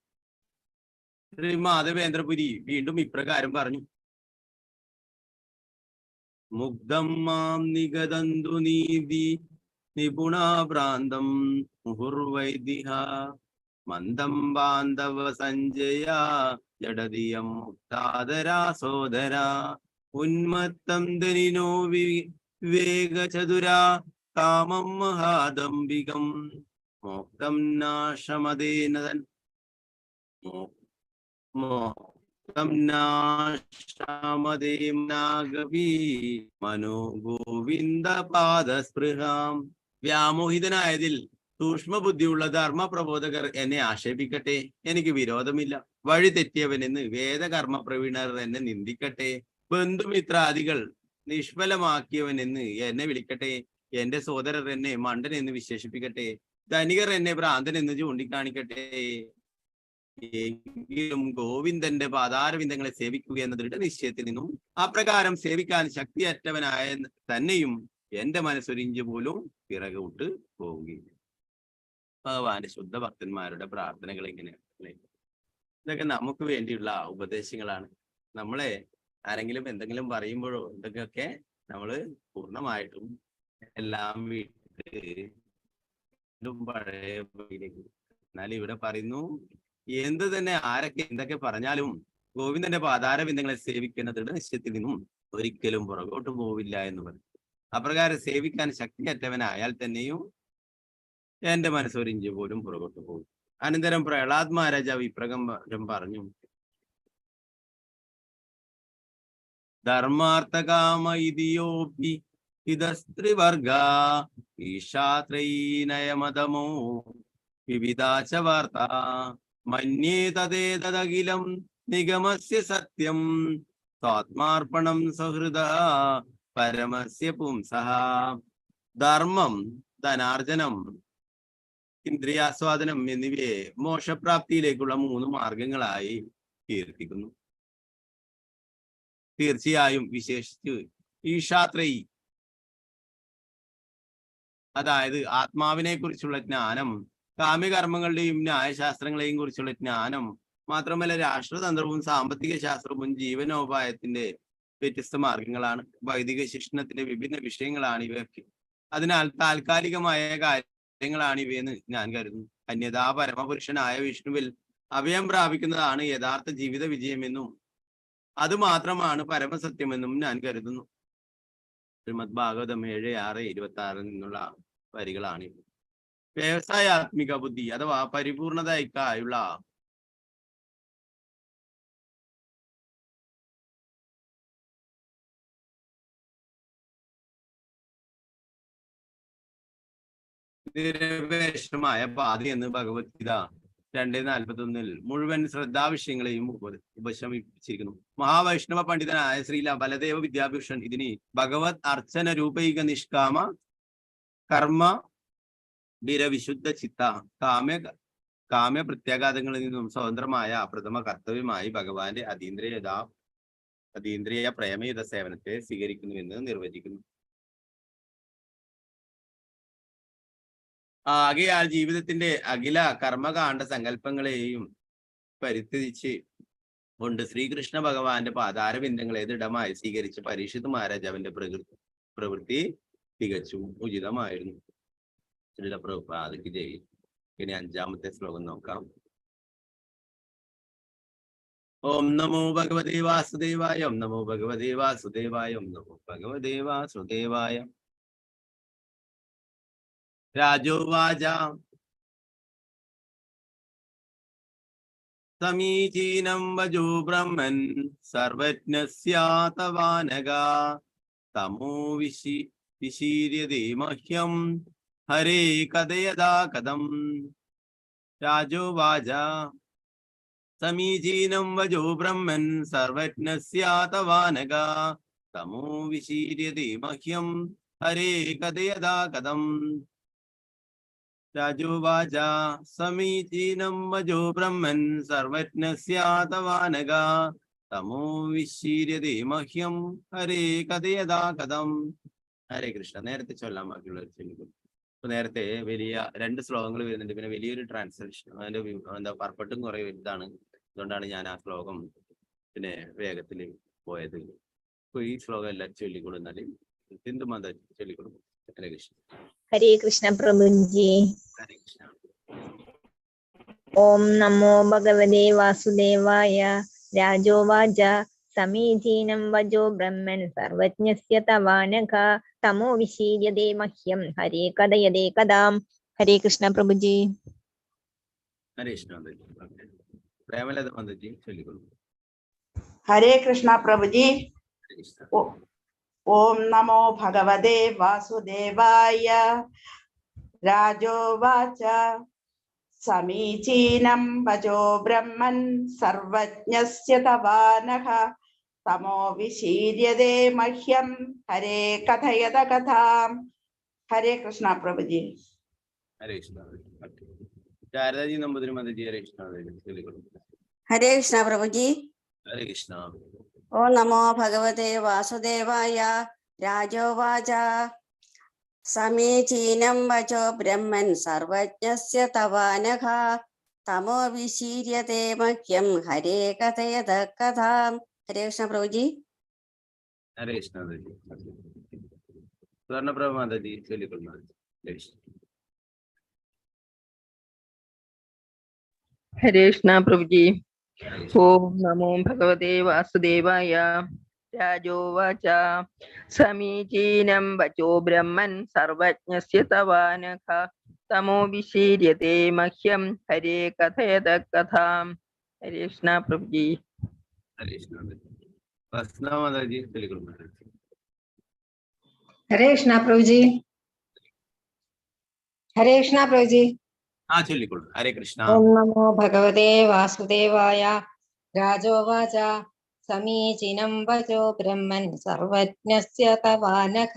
ശ്രീ മാധവേന്ദ്രപുരി വീണ്ടും ഇപ്രകാരം പറഞ്ഞു: മുഗ്ധം മാം നിഗദന്തു നീതി നിപുണാഭ്രാന്തം മുഹുർവൈദിഹ മന്ദം ബാന്ധവ സഞ്ജയ ജഡതിയം മുക്താദരാ സോദര ഉന്മത്തം ധനിനോ വിവേകചതുരാ കാമം മഹാദംബികം മോക്തം നാശമദേന മനോ ഗോവിന്ദ പാദസ്പൃഹാം. വ്യാമോഹിതനായതിൽ സൂക്ഷ്മബുദ്ധിയുള്ള ധർമ്മപ്രബോധകർ എന്നെ ആക്ഷേപിക്കട്ടെ, എനിക്ക് വിരോധമില്ല. വഴി തെറ്റിയവനെന്ന് വേദകർമ്മ പ്രവീണർ എന്നെ നിന്ദിക്കട്ടെ, ബന്ധുമിത്രാദികൾ നിഷ്ഫലമാക്കിയവനെന്ന് എന്നെ വിളിക്കട്ടെ, എന്റെ സോദരർ എന്നെ മണ്ടൻ എന്ന് വിശേഷിപ്പിക്കട്ടെ, ധനികർ എന്നെ ഭ്രാന്തൻ എന്ന് ചൂണ്ടിക്കാണിക്കട്ടെ, എങ്കിലും ഗോവിന്ദന്റെ പാതാരവിന്ദങ്ങളെ സേവിക്കുക എന്ന ദൃഢനിശ്ചയത്തിൽ നിന്നും അപ്രകാരം സേവിക്കാൻ ശക്തിയറ്റവനായ തന്നെയും എന്റെ മനസ്സൊരിഞ്ച് പോലും പിറകോട്ട് പോവുകയില്ല. ഭഗവാന്റെ ശുദ്ധ ഭക്തന്മാരുടെ പ്രാർത്ഥനകൾ എങ്ങനെയാണ് അല്ലെ? ഇതൊക്കെ നമുക്ക് വേണ്ടിയുള്ള ഉപദേശങ്ങളാണ്. നമ്മളെ ആരെങ്കിലും എന്തെങ്കിലും പറയുമ്പോഴോ ഇതൊക്കെ നമ്മള് പൂർണ്ണമായിട്ടും എല്ലാം വീട്ടിൽ പഴയ എന്നാൽ ഇവിടെ പറയുന്നു എന്ത് തന്നെ ആരൊക്കെ എന്തൊക്കെ പറഞ്ഞാലും ഗോവിന്ദന്റെ പാതാരബിന്ദങ്ങളെ സേവിക്കുന്ന ദൃഢനിശ്ചയത്തിൽ നിന്നും ഒരിക്കലും പുറകോട്ട് പോവില്ല എന്ന് പറയും. അപ്രകാരം സേവിക്കാൻ ശക്തിയറ്റവനായാൽ തന്നെയും എന്റെ മനസ്സൊരിഞ്ച് പോലും പുറകോട്ട് പോകും. അനന്തരം പ്രഹ്ലാദ് മഹാരാജാവ് ഇപ്രകാരം പറഞ്ഞു: ധർമാർത്ഥകാമ ഇതിയോപി ഇതസ്ത്രിവർഗ ഈശാത്രൈനയമതമോ വിവിധാച വാർത്ത മന്യേ തദേതദഖിലം നിഗമസ്യ സത്യം സ്വാത്മാർപ്പണം സഹൃദ പരമസ്യ പുംസഃ. ധർമ്മം, ധനാർജനം, ഇന്ദ്രിയാസ്വാദനം എന്നിവയെ മോക്ഷപ്രാപ്തിയിലേക്കുള്ള 3 മാർഗങ്ങളായി കീർത്തിക്കുന്നു. തീർച്ചയായും വിശേഷിച്ച് ഈശാത്രയി, അതായത് ആത്മാവിനെ കുറിച്ചുള്ള ജ്ഞാനം, കാമ്യകർമ്മങ്ങളുടെയും ന്യായശാസ്ത്രങ്ങളെയും കുറിച്ചുള്ള ജ്ഞാനം, മാത്രമല്ല രാഷ്ട്രതന്ത്രവും സാമ്പത്തിക ശാസ്ത്രവും ജീവനോപായത്തിന്റെ വ്യത്യസ്ത മാർഗങ്ങളാണ്. വൈദിക ശിക്ഷണത്തിന്റെ വിഭിന്ന വിഷയങ്ങളാണ് ഇവയൊക്കെ. അതിനാൽ താൽക്കാലികമായ കാര്യങ്ങളാണ് ഇവയെന്ന് ഞാൻ കരുതുന്നു. അന്യഥാ പരമപുരുഷനായ വിഷ്ണുവിൽ അഭയം പ്രാപിക്കുന്നതാണ് യഥാർത്ഥ ജീവിത വിജയമെന്നും അത് മാത്രമാണ് പരമസത്യമെന്നും ഞാൻ കരുതുന്നു. ശ്രീമദ് ഭാഗവതം 7:6-26 നിന്നുള്ള വരികളാണ്. വ്യവസായാത്മിക ബുദ്ധി അഥവാ പരിപൂർണതയ്ക്കായുള്ള നിരപേക്ഷമായ പാത എന്ന് ഭഗവത്ഗീത 2:41 മുഴുവൻ ശ്രദ്ധാവിഷയങ്ങളെയും ഉപശമിപ്പിച്ചിരിക്കുന്നു. മഹാവൈഷ്ണവ പണ്ഡിതനായ ശ്രീല ബലദേവ വിദ്യാഭൂഷൺ ഇതിന് ഭഗവത് അർച്ചന രൂപൈക നിഷ്കാമ കർമ്മ വിരവിശുദ്ധ ചിത്ത കാമ്യ പ്രത്യാഘാതങ്ങളിൽ നിന്നും സ്വതന്ത്രമായ പ്രഥമ കർത്തവ്യമായി ഭഗവാന്റെ അതീന്ദ്രിയ പ്രേമയുധ സേവനത്തെ സ്വീകരിക്കുന്നുവെന്ന് നിർവചിക്കുന്നു. ആകയാൽ ജീവിതത്തിന്റെ അഖില കർമ്മകാണ്ഡ സങ്കല്പങ്ങളെയും പരിത്യജിച്ച് കൊണ്ട് ശ്രീകൃഷ്ണ ഭഗവാന്റെ പാതാരബിന്ദങ്ങളെ ദൃഢമായി സ്വീകരിച്ച് പരീക്ഷിത് മഹാരാജാവിന്റെ പ്രവൃത്തി തികച്ചും ഉചിതമായിരുന്നു. ശ്രീല പ്രഭുപാദയ്ക്ക് ജയ്. ഇനി 5ാമത്തെ ശ്ലോകം നോക്കാം. ഓം നമോ ഭഗവതേ വാസുദേവായ, ഓം നമോ ഭഗവതേ വാസുദേവായ, ഓം നമോ ഭഗവതേ വാസുദേവായ. രാജോവാച സമീചീനം വജോ ബ്രഹ്മൻ സർവജ്ഞസ്യാതവാനഗ തമോ വിശീര്യതേ മഹ്യം ഹരേ കഥയദാ കഥം. രാജോവാച സമീചീനം വജോ ബ്രഹ്മൻ സർവജ്ഞസ്യാതവാനഗ തമോ വിശീര്യതേ മഹ്യം ഹരേ കഥയദാ കഥം. രാജോവാച സമീചീനം വജോ ബ്രഹ്മൻ സർവജ്ഞസ്യാതവാനഗ തമോ വിശീര്യതേ മഹ്യം ഹരേ കഥയദാ കഥം. ഹരേ കൃഷ്ണ. നേരത്തെ ചൊല്ലാൻ ബാക്കിയുള്ളവർ ചൊല്ലിക്കും. ഇപ്പൊ നേരത്തെ വലിയ 2 ശ്ലോകങ്ങൾ വരുന്നുണ്ട്, പിന്നെ വലിയൊരു ട്രാൻസ്ലേഷൻ, അതിന്റെ പർപ്പട്ടും കുറെ വലുതാണ്. അതുകൊണ്ടാണ് ഞാൻ ആ ശ്ലോകം പിന്നെ വേഗത്തിൽ പോയത്. ഇപ്പൊ ഈ ശ്ലോകം എല്ലാവരും ചൊല്ലിക്കൊടുന്നാല് ഹിന്ദുമത ചൊല്ലിക്കൊടുക്കും. ഹരേ കൃഷ്ണ. ഹരേ കൃഷ്ണ പ്രഭുജി. ഹരേ കൃഷ്ണ. ഓം നമോ ഭഗവതേ വാസുദേവായ. രാജോവാച സമീചീനം വജോ ബ്രഹ്മൻ സർവജ്ഞസ്യ തവാനഘ തമോ വിശീര്യതേ മഹ്യം ഹരേ കഥയതേ കഥാം. ഹരേ കൃഷ്ണ പ്രഭുജി. ഹരേ കൃഷ്ണ. പ്രേമലത മന്ദജി ചൊല്ലിക്കൊടുക്കും. ഹരേ കൃഷ്ണ പ്രഭുജി. ഹരേ കൃഷ്ണ. ഓം നമോ ഭഗവതേ വാസുദേവായ. രാജോവാച സമീചീനം വചോ ബ്രഹ്മൻ സർവജ്ഞസ്യ തവാനഃ തമോ വിശീര്യതേ മഹ്യം ഹരേ കഥയത കഥാം. ഹരേ കൃഷ്ണ പ്രഭുജി. ഹരേ കൃഷ്ണ. ശാരദാജി നമ്പൂതിരി മന്ദജി ഹരേ കൃഷ്ണ ചൊല്ലിക്കൊടുക്കും. ഹരേ കൃഷ്ണ പ്രഭുജി. ഹരേ കൃഷ്ണ. ഓം നമോ ഭഗവതേ വാസുദേവായ. രാജോവാച സമീചീനം വചോ ബ്രഹ്മൻ സർവജ്ഞസ്യ തവാനഘ തമോ വിശീര്യതേ മഹ്യം ഹരേ കഥയത കഥാം. ഹരേ കൃഷ്ണ പ്രഭുജി. ഹരേ കൃഷ്ണ. സ്വർണപ്രഭ മാതാജി ചൊല്ലിക്കൊള്ളുന്നു. ഹരേ കൃഷ്ണ. ഹരേ കൃഷ്ണ പ്രഭുജി. ഓം നമോ ഭഗവതേ വാസുദേവായ. രാജോവാച സമീചീനം വചോ ബ്രഹ്മൻ സർവജ്ഞസ്യ തവാനഘ തമോ വിശീര്യത്തെ മഹ്യം ഹരേ കഥയത കഥാം. ഹരേ കൃഷ്ണ പ്രഭുജി. ഹരേ കൃഷ്ണ. വസന മാതാജി ചൊല്ലിക്കൊള്ളു. ഹരേ കൃഷ്ണ പ്രഭുജി. ഹരേ കൃഷ്ണ പ്രഭുജി. ചൊല്ലിക്കൊള്ളു. ഹരേ കൃഷ്ണ. ഓം നമോ ഭഗവതേ വാസുദേവായ. രാജോവാച സമീചീനം വചോ ബ്രഹ്മൻ സർവജ്ഞസ്യ തവാനഘ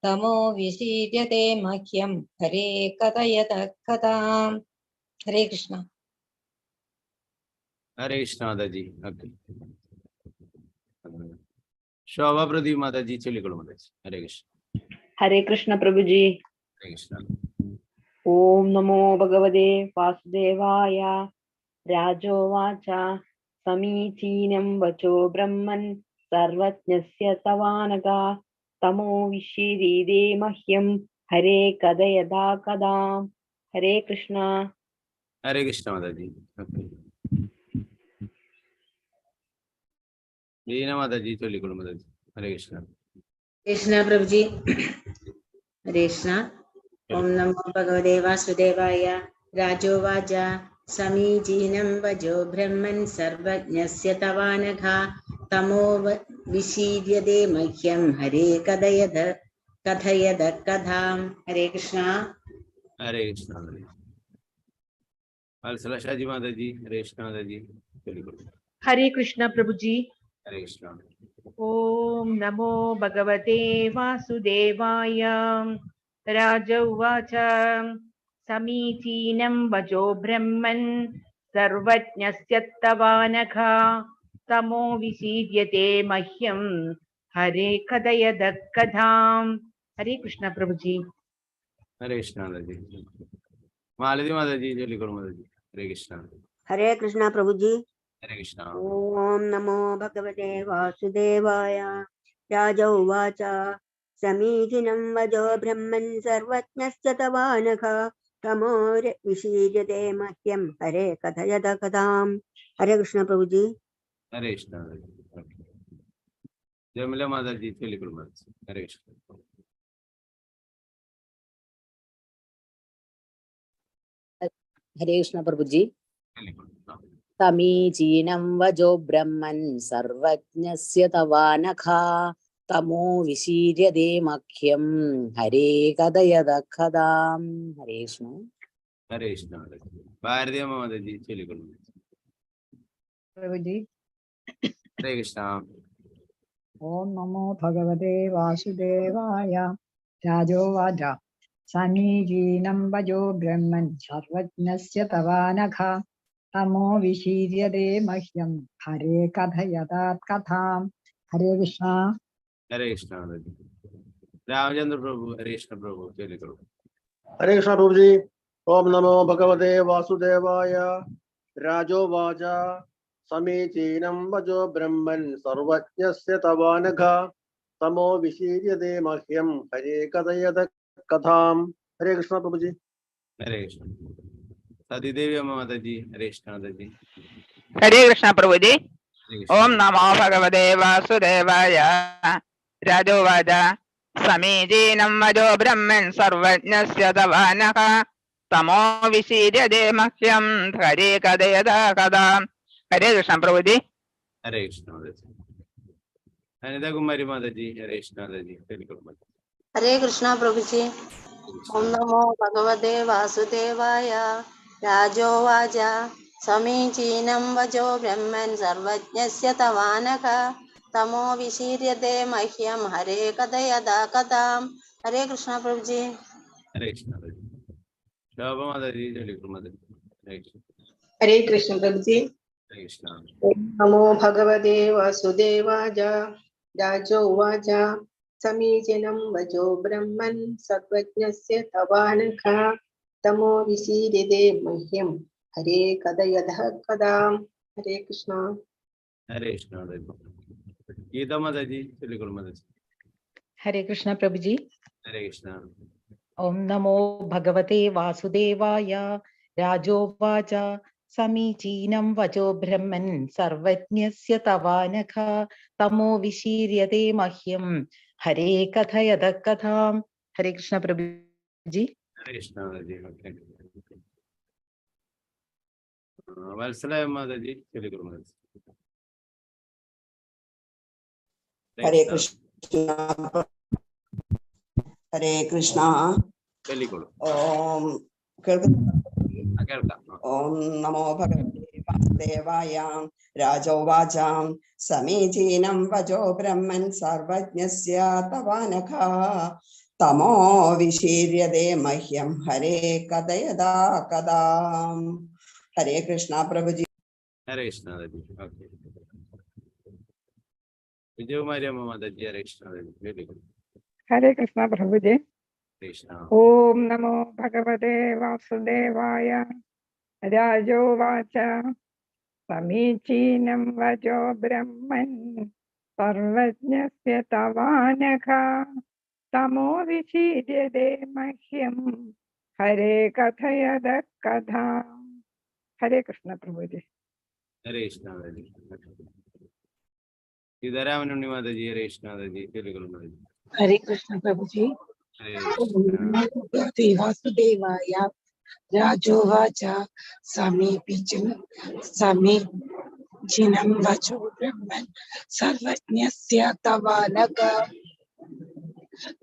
തമോ വിശീര്യത്തെ മഹ്യം ഹരേ കഥയത കഥാം. ഹരേ കൃഷ്ണ. ഹരേ കൃഷ്ണ മാതാജി. ഓക്കെ. ശോഭാ പ്രദീപ് മാതാജി ചൊല്ലിക്കൊള്ളു മാതാജി. ഹരേ കൃഷ്ണ. ഹരേ കൃഷ്ണ പ്രഭുജി. ഹരേ കൃഷ്ണ. ഓം നമോ ഭഗവതേ വാസുദേവായ. രാജോവാച സമീചീനം വചോ ബ്രഹ്മൻ സർവജ്ഞസ്യ തവാനഘ തമോ വിശീര്യതേ മഹ്യം ഹരേ കഥയതാ കഥാം. ഹരേ കൃഷ്ണ. ഹരേ കൃഷ്ണ മാതാജി. ഓക്കെ. ലീന മാതാജി ചൊല്ലിക്കൊള്ളു മാതാജി. ഹരേ കൃഷ്ണ. കൃഷ്ണ പ്രഭുജി. ഹരേ കൃഷ്ണ. ഓം നമോ ഭഗവതേ വാസുദേവായ. രാജോവാച സമീചീനം വചോ ബ്രഹ്മൻ സർവജ്ഞസ്യ തവാനഘ തമോ വിശീര്യതേ മഹ്യം ഹരേ കഥയത കഥാം. ഹരേ കൃഷ്ണ. ഹരേ കൃഷ്ണ മാതാജി. വത്സല ഷാജി മാതാജി. ഹരേ കൃഷ്ണ മാതാജി ചൊല്ലിക്കൊള്ളു. ഹരേ കൃഷ്ണ പ്രഭുജി. ഹരേ കൃഷ്ണ. ഓം നമോ ഭഗവതേ വാസുദേവായ. രാജ ഉവാച സമീചീനം വചോ ബ്രഹ്മൻ സർവജ്ഞസ്യ തവാനഘ തമോ വിശീര്യത്തെ മഹ്യം ഹരേ കഥയത കഥാം. ഹരേ കൃഷ്ണ പ്രഭുജി. ഹരേ കൃഷ്ണ മാതാജി. മാലതി മാതാജി ചൊല്ലിക്കൊള്ളു മാതാജി. ഹരേ കൃഷ്ണ. ഹരേ കൃഷ്ണ പ്രഭുജി. ഹരേ കൃഷ്ണ. ഓം നമോ ഭഗവതേ വാസുദേവായ. രാജ ഉവാച സമീചീനം വചോ ബ്രഹ്മൻ സർവജ്ഞസ്യ തവാനഘ തമോ വിശീര്യതേ മഹ്യം ഹരേ കഥയത കഥാം. ഹരേ കൃഷ്ണ പ്രഭുജി. ഹരേ കൃഷ്ണ. ജമല മാതാജി ചൊല്ലിക്കൊള്ളു മാതാജി. ഹരേ കൃഷ്ണ. ഹരേ കൃഷ്ണ പ്രഭുജി. ചൊല്ലിക്കൊള്ളു. സമീചീനം വചോ ബ്രഹ്മൻ സർവജ്ഞസ്യ തവാനഘ തമോ വിശീര്യതേ മഹ്യം ഹരേ കഥയത കഥാം. ഹരേ കൃഷ്ണ. ഹരേ കൃഷ്ണ മാതാജി. ഭാരതീയമ്മ മാതാജി ചൊല്ലിക്കൊള്ളു. പ്രഭുജി. ഹരേ കൃഷ്ണ. ഓം നമോ ഭഗവതേ വാസുദേവായ. രാജോവാച സമീചീനം വചോ ബ്രഹ്മൻ സർവജ്ഞസ്യ തവാനഘ തമോ വിശീര്യതേ മഹ്യം ഹരേ കഥയത കഥാം. ഹരേ കൃഷ്ണ. ഹരേ കൃഷ്ണ മാതാജി. രാമചന്ദ്ര പ്രഭു. ഹരേ കൃഷ്ണ പ്രഭു ചൊല്ലിക്കൊള്ളു. ഹരേ കൃഷ്ണ പ്രഭുജി. ഓം നമോ ഭഗവതേ വാസുദേവായ. രാജോവാച സമീചീനം വചോ ബ്രഹ്മൻ സർവജ്ഞസ്യ തവാനഘ തമോ വിശീര്യതേ മഹ്യം ഹരേ കഥയത കഥാം. ഹരേ കൃഷ്ണ പ്രഭുജി. ഹരേ കൃഷ്ണ. സതിദേവി അമ്മ മാതാജി. ഹരേ കൃഷ്ണ മാതാജി. ഹരേ കൃഷ്ണ പ്രഭുജി. ഹരേ കൃഷ്ണ. ഓം നമോ ഭഗവതേ വാസുദേവായ. രാജോവാച സമീചീനം വചോ ബ്രഹ്മൻ സർവജ്ഞസ്യ തവാനഘ തമോ വിശീര്യതേ മഹ്യം ഹരേ കഥയത കഥാം. ഹരേ കൃഷ്ണ പ്രഭുജി. ഹരേ കൃഷ്ണ മാതാജി. അനിതകുമാരി മാതാജി. ഹരേ കൃഷ്ണ മാതാജി ചൊല്ലിക്കൊള്ളു. ഹരേ കൃഷ്ണ പ്രഭുജി. ഓം നമോ ഭഗവതേ വാസുദേവായ. രാജോവാച സമീചീനം വചോ ബ്രഹ്മൻ സർവജ്ഞസ്യ തവാനഘ തമോ വിശീര്യതേ മഹ്യം ഹരേ കഥയത കഥാം. ഹരേ കൃഷ്ണ പ്രഭുജി. ഹരേ കൃഷ്ണ മാതാജി. ശോഭ മാതാജി ചൊല്ലിക്കൊള്ളു മാതാജി. ഹരേ കൃഷ്ണ. ഹരേ കൃഷ്ണ പ്രഭുജി. ഹരേ കൃഷ്ണ. ഓം നമോ ഭഗവതേ വാസുദേവായ. രാജോ ഉവാച സമീചീനം വചോ ബ്രഹ്മൻ സർവജ്ഞസ്യ തവാനഘ തമോ വിശീര്യതേ മഹ്യം ഹരേ കഥയത കഥാം. ഹരേ കൃഷ്ണ. ഹരേ കൃഷ്ണ മാതാജി. ഗീത മാതാജി ചൊല്ലിക്കൊള്ളു മാതാജി. ഹരേ കൃഷ്ണ പ്രഭുജി. ഹരേ കൃഷ്ണ. ഓം നമോ ഭഗവതേ വാസുദേവായ. രാജോവാച സമീചീനം വചോ ബ്രഹ്മൻ സർവജ്ഞസ്യ തവാനഘ തമോ വിശീര്യതേ മഹ്യം ഹരേ കഥയത കഥാം. ഹരേ കൃഷ്ണ പ്രഭുജി. വത്സല മാതാജി ചൊല്ലിക്കൊള്ളു. ഹരേ കൃഷ്ണ. ഹരേ കൃഷ്ണ. ചൊല്ലിക്കൊള്ളു. ഓം കേൾക്കുന്നു. കേൾക്കാം. ഓം നമോ ഭഗവതേ വാസുദേവായ. രാജോവാച സമീചീനം വചോ ബ്രഹ്മൻ സർവജ്ഞസ്യ തവാനഘ തമോ വിശീര്യതേ മഹ്യം ഹരേ കഥയതാ കഥാ. ഹരേ കൃഷ്ണ പ്രഭുജി. ഹരേ കൃഷ്ണ മാതാജി. ഓക്കെ. വിജയകുമാരി അമ്മ മാതാജി. ഹരേ കൃഷ്ണ മാതാജി. ചൊല്ലിക്കൊള്ളു. ഹരേ കൃഷ്ണ പ്രഭുജി. കൃഷ്ണ. ഓം നമോ ഭഗവതേ വാസുദേവായ. രാജോവാച സമീചീനം വചോ ബ്രഹ്മൻ സർവജ്ഞസ്യ തവാനഘ തമോ വിശീര്യതേ മഹ്യം ഹരേ കഥയത കഥാ. ഹരേ കൃഷ്ണ പ്രഭുജി. ഹരേ കൃഷ്ണ മാതാജി. സീതാരാമനുണ്ണി മാതാജി. ഹരേ കൃഷ്ണ മാതാജി. ചൊല്ലിക്കൊള്ളു മാതാജി. ഹരേ കൃഷ്ണ പ്രഭുജി. ഹരേ ഭഗവതേ വാസുദേവായ. രാജോവാച സമീചീനം വചോ ബ്രഹ്മൻ സർവജ്ഞസ്യ തവാനഘ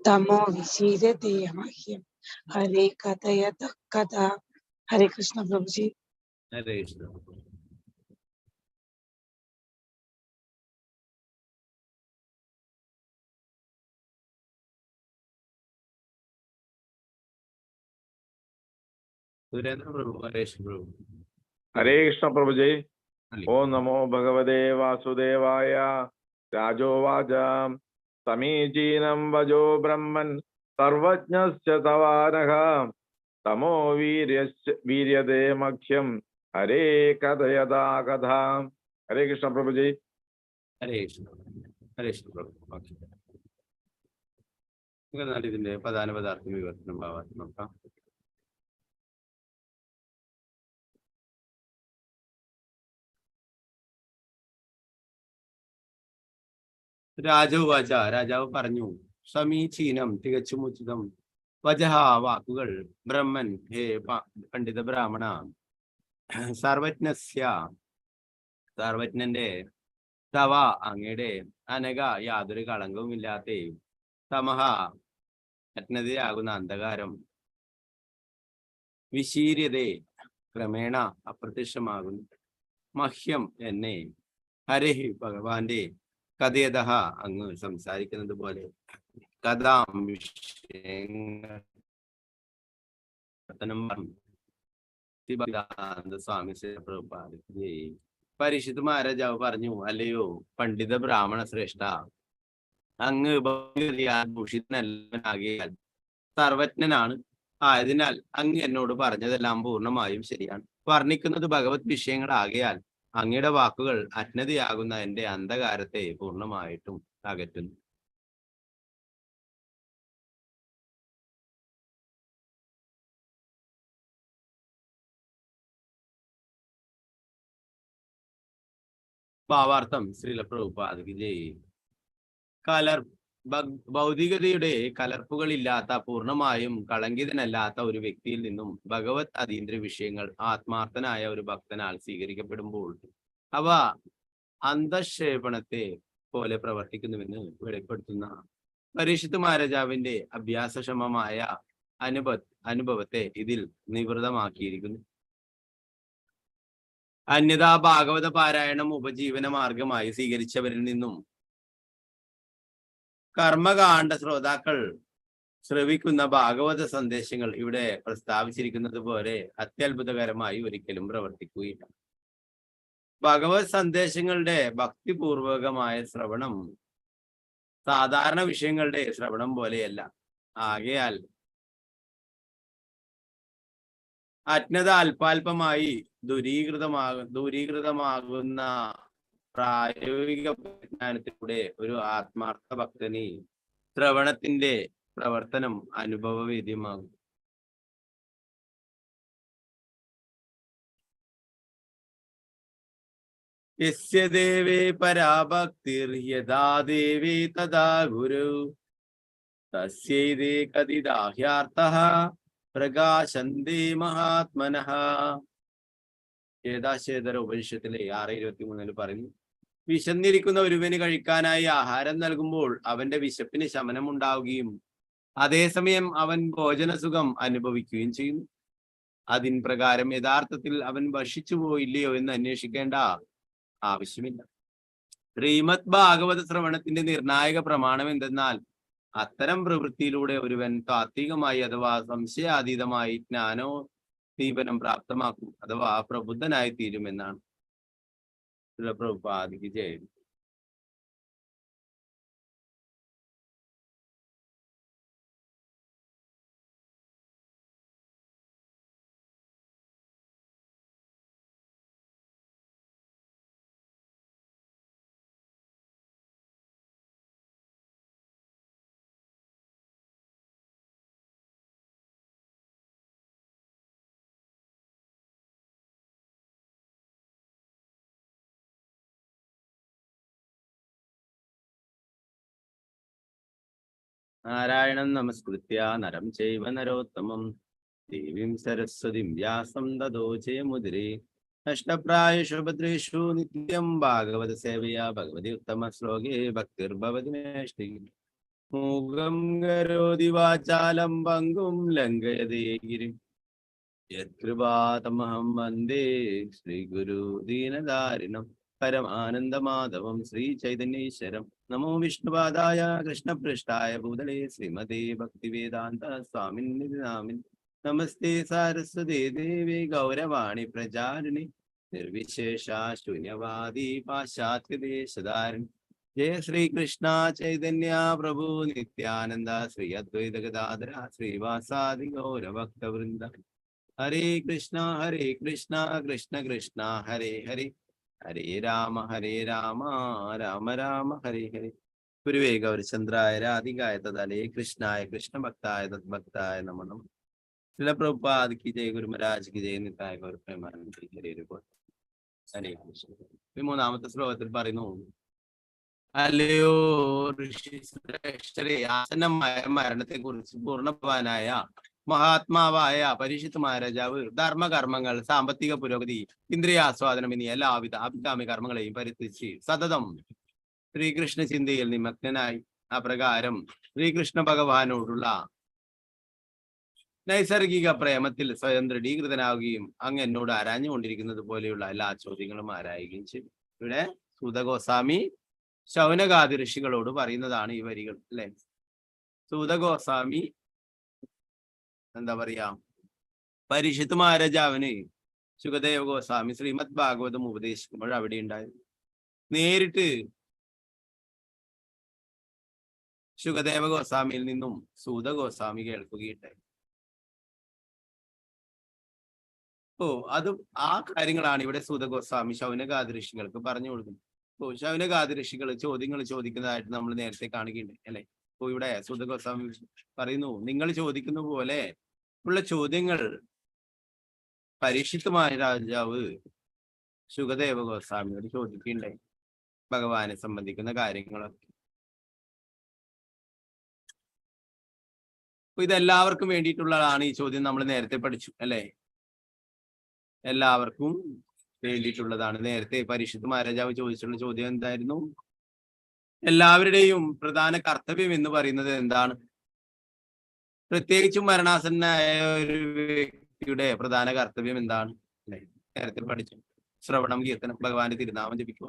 തമോ വിശീര്യതേ മഹ്യം ഹരേ കഥയത കഥാ. ഹരേ കൃഷ്ണ പ്രഭുജി. ഹരേ കൃഷ്ണ. സുരേന്ദ്ര പ്രഭു. ഹരേഷ് പ്രഭു. ഹരേ കൃഷ്ണ പ്രഭുജി. ഓം നമോ ഭഗവതേ വാസുദേവായ. രാജോവാച സമീചീനം വചോ ബ്രഹ്മൻ സർവജ്ഞസ്യ തവാനഘ തമോ വീര്യതേ മഹ്യം ഹരേ കഥയതാ കഥാ. ഹരേ കൃഷ്ണ പ്രഭുജി. ഹരേ കൃഷ്ണ. ഹരേ കൃഷ്ണ പ്രഭു. ഓക്കെ. എന്നാൽ ഇതിന്റെ പ്രധാന പദാർത്ഥം വിവർത്തനം ഭാവം നോക്കാം. രാജോവാച. രാജാവ് പറഞ്ഞു. സമീചീനം തികച്ചും ഉചിതം. വജഹ വാക്കുകൾ. ബ്രഹ്മൻ ഹേ പണ്ഡിത ബ്രാഹ്മണ. സർവജ്ഞസ്യ സർവജ്ഞന്റെ. തവ അങ്ങയുടെ. അനഘ യാതൊരു കളങ്കവും ഇല്ലാത്ത. തമഹ അജ്ഞതയാകുന്ന അന്ധകാരം. വിശീര്യതേ ക്രമേണ അപ്രത്യക്ഷമാകുന്നു. മഹ്യം എന്നെ. ഹരഹി ഭഗവാന്റെ. കഥയത അങ്ങ് സംസാരിക്കുന്നത് പോലെ. കഥാം വിഷയങ്ങൾ സ്വാമി പരിശുദ്ധ മഹാരാജാവ് പറഞ്ഞു. അല്ലയോ പണ്ഡിത ബ്രാഹ്മണ ശ്രേഷ്ഠ, അങ്ങ് ഭൂഷിതനല്ലാകയാൽ സർവജ്ഞനാണ്. ആയതിനാൽ അങ്ങ് എന്നോട് പറഞ്ഞതെല്ലാം പൂർണ്ണമായും ശരിയാണ്. വർണ്ണിക്കുന്നത് ഭഗവത് വിഷയങ്ങളാകയാൽ അങ്ങയുടെ വാക്കുകൾ അജ്ഞതയാകുന്ന എന്റെ അന്ധകാരത്തെ പൂർണ്ണമായിട്ടും അകറ്റുന്നു. ഭാവാർത്ഥം. ശ്രീല പ്രഭുപാദകി ജയ്. ഭൗതികതയുടെ കലർപ്പുകളില്ലാത്ത, പൂർണ്ണമായും കളങ്കിതനല്ലാത്ത ഒരു വ്യക്തിയിൽ നിന്നും ഭഗവത് അതീന്ദ്രിയ വിഷയങ്ങൾ ആത്മാർത്ഥനായ ഒരു ഭക്തനാൽ സ്വീകരിക്കപ്പെടുമ്പോൾ അവ അന്തക്ഷേപണത്തെ പോലെ പ്രവർത്തിക്കുന്നുവെന്ന് വെളിപ്പെടുത്തുന്ന പരിശുദ്ധ മഹാരാജാവിന്റെ അഭ്യാസക്ഷമമായ അനുഭവത്തെ ഇതിൽ നിവൃതമാക്കിയിരിക്കുന്നു. അന്യഥാ ഭാഗവത പാരായണം ഉപജീവന മാർഗമായി സ്വീകരിച്ചവരിൽ നിന്നും കർമ്മകാണ്ഡ ശ്രോതാക്കൾ ശ്രവിക്കുന്ന ഭാഗവത സന്ദേശങ്ങൾ ഇവിടെ പ്രസ്താവിച്ചിരിക്കുന്നത് പോലെ അത്യത്ഭുതകരമായി ഒരിക്കലും പ്രവർത്തിക്കുകയില്ല. ഭഗവത് സന്ദേശങ്ങളുടെ ഭക്തിപൂർവകമായ ശ്രവണം സാധാരണ വിഷയങ്ങളുടെ ശ്രവണം പോലെയല്ല. ആകയാൽ അജ്ഞത അല്പാൽപമായി ദൂരീകൃതമാകുന്ന പ്രായോഗിക പരിജ്ഞാനത്തിലൂടെ ഒരു ആത്മാർത്ഥ ഭക്തന് ശ്രവണത്തിന്റെ പ്രവർത്തനം അനുഭവവേദ്യമാകും. യസ്യ ദേവേ പരാഭക്തിർ യഥാ ദേവേ തഥാ ഗുരു തസ്യൈതേ കതിദാഹ്യാർത്ഥഃ പ്രകാശന്തേ മഹാത്മനഃ. ഏതാശേതര ഉപനിഷത്തിലെ 6:23 പറയുന്നു, വിശന്നിരിക്കുന്ന ഒരുവന് കഴിക്കാനായി ആഹാരം നൽകുമ്പോൾ അവന്റെ വിശപ്പിന് ശമനം ഉണ്ടാവുകയും അതേസമയം അവൻ ഭോജനസുഖം അനുഭവിക്കുകയും ചെയ്യുന്നു. അതിൻ പ്രകാരം യഥാർത്ഥത്തിൽ അവൻ ഭക്ഷിച്ചു പോയില്ലയോ എന്ന് അന്വേഷിക്കേണ്ട ആവശ്യമില്ല. ശ്രീമദ് ഭാഗവത ശ്രവണത്തിന്റെ നിർണായക പ്രമാണം എന്തെന്നാൽ അത്തരം പ്രവൃത്തിയിലൂടെ ഒരുവൻ താത്വികമായി അഥവാ സംശയാതീതമായി ജ്ഞാനോദ്ദീപനം പ്രാപ്തമാക്കും, അഥവാ പ്രബുദ്ധനായി തീരുമെന്നാണ്. പ്രഭുപാദിക്ക് ജയം. നാരായണം നമസ്കൃത്യ നരം ചൈവ നരോത്തമം ദേവീം സരസ്വതിം വ്യാസം തതോ ജയമുദിരേ. നഷ്ടപ്രായേഷു ഭദ്രേഷു നിത്യം ഭാഗവത സേവയാ ഭഗവതി ഉത്തമ ശ്ലോകേ ഭക്തിർഭവതി മേഷ്ടി. മൂകം കരോതി വാചാലം പങ്കും ലംഘയതേ ഗിരിം യത്കൃപാതമഹം വന്ദേ ശ്രീഗുരു ദീനദാരിണം പരമാനന്ദമാധവം ശ്രീ ചൈതന്യേശ്വരം. നമോ വിഷ്ണുപാദായ കൃഷ്ണപൃഷ്ഠായ ഭൂതലേ ശ്രീമതേ ഭക്തിവേദാന്ത സ്വാമിൻ നാമിൻ. നമസ്തേ സാരസ്വതേ ദേവേ ഗൗരവാണി പ്രചാരിണി നിർവിശേഷ ശൂന്യവാദി പാശ്ചാത്യദേശധാരിണി. ജയ ശ്രീകൃഷ്ണ ചൈതന്യ പ്രഭു നിത്യാനന്ദ ശ്രീ അദ്വൈത ഗദാധര ശ്രീവാസാദി ഗൗരഭക്തവൃന്ദ. ഹരേ കൃഷ്ണ കൃഷ്ണ കൃഷ്ണ ഹരേ ഹരേ ഹരേ രാമ രാമ രാമ ഹരേ ഹരേ. ഗുരുവേ ഗൗരചന്ദ്രായ രാധികായ തദാലേ കൃഷ്ണായ കൃഷ്ണഭക്തായ തദ്ഭക്തായ നമോ നമഃ. ശ്രീല പ്രഭുപാദ് കി ജയ, ഗുരു മഹാരാജ് കി ജയ, നിതായ ഗൗര പ്രേമാനന്ദ ഹരേ ഹരേ കൃഷ്ണ. 13-ാമത്തെ ശ്ലോകത്തിൽ പറയുന്നു, അല്ലയോ ഋഷി ശ്രേഷ്ഠരെ, ആസന്നമായ മരണത്തെ കുറിച്ച് പൂർണ്ണവാനായ മഹാത്മാവായ പരീക്ഷിത് മഹാരാജാവ് ധർമ്മകർമ്മങ്ങൾ, സാമ്പത്തിക പുരോഗതി, ഇന്ദ്രിയാസ്വാദനം എന്നീ എല്ലാവിധ അഭികാമ്യ കർമ്മങ്ങളെയും പരിത്യജിച്ച് സതതം ശ്രീകൃഷ്ണ ചിന്തയിൽ നിമഗ്നനായി. അപ്രകാരം ശ്രീകൃഷ്ണ ഭഗവാനോടുള്ള നൈസർഗിക പ്രേമത്തിൽ സ്വയം ദൃഢീകൃതനാവുകയും അങ്ങ് എന്നോട് ആരാഞ്ഞുകൊണ്ടിരിക്കുന്നത് പോലെയുള്ള എല്ലാ ചോദ്യങ്ങളും ആരായുകയും ചെയ്തു. ഇവിടെ സൂതഗോസ്വാമി ശൗനകാദി ഋഷികളോട് പറയുന്നതാണ് ഈ വരികൾ, അല്ലെ? സൂതഗോസ്വാമി എന്താ പറയാ, പരീക്ഷിത് മഹാരാജാവിന് ശുകദേവ ഗോസ്വാമി ശ്രീമദ് ഭാഗവതം ഉപദേശിക്കുമ്പോൾ അവിടെ ഉണ്ടായിരുന്നു. നേരിട്ട് ശുകദേവ ഗോസ്വാമിയിൽ നിന്നും സൂത ഗോസ്വാമി കേൾക്കുകയുണ്ടായി. അത് ആ കാര്യങ്ങളാണ് ഇവിടെ സൂത ഗോസ്വാമി ശൗനകാദി ഋഷികൾക്ക് പറഞ്ഞു കൊടുക്കുന്നത്. ശൗനകാദി ഋഷികൾ ചോദ്യങ്ങൾ ചോദിക്കുന്നതായിട്ട് നമ്മൾ നേരത്തെ കാണുകയുണ്ടായി, അല്ലെ? ഇവിടെ സൂത ഗോസ്വാമി പറയുന്നു, നിങ്ങൾ ചോദിക്കുന്ന പോലെ ഉള്ള ചോദ്യങ്ങൾ പരീക്ഷിത് മഹാരാജാവ് ശുകദേവ ഗോസ്വാമിയോട് ചോദിക്കുകയുണ്ടായി, ഭഗവാനെ സംബന്ധിക്കുന്ന കാര്യങ്ങളൊക്കെ. ഇതെല്ലാവർക്കും വേണ്ടിയിട്ടുള്ളതാണ് ഈ ചോദ്യം. നമ്മൾ നേരത്തെ പഠിച്ചു, അല്ലെ? എല്ലാവർക്കും വേണ്ടിയിട്ടുള്ളതാണ്. നേരത്തെ പരീക്ഷിത് മഹാരാജാവ് ചോദിച്ചിട്ടുള്ള ചോദ്യം എന്തായിരുന്നു? എല്ലാവരുടെയും പ്രധാന കർത്തവ്യം എന്ന് പറയുന്നത് എന്താണ്? പ്രത്യേകിച്ചും മരണാസന്നായ ഒരു വ്യക്തിയുടെ പ്രധാന കർത്തവ്യം എന്താണ്? അല്ലെ? നേരത്തെ പഠിച്ചു. ശ്രവണം, കീർത്തനം, ഭഗവാന്റെ തിരുനാമം ജപിക്കുക,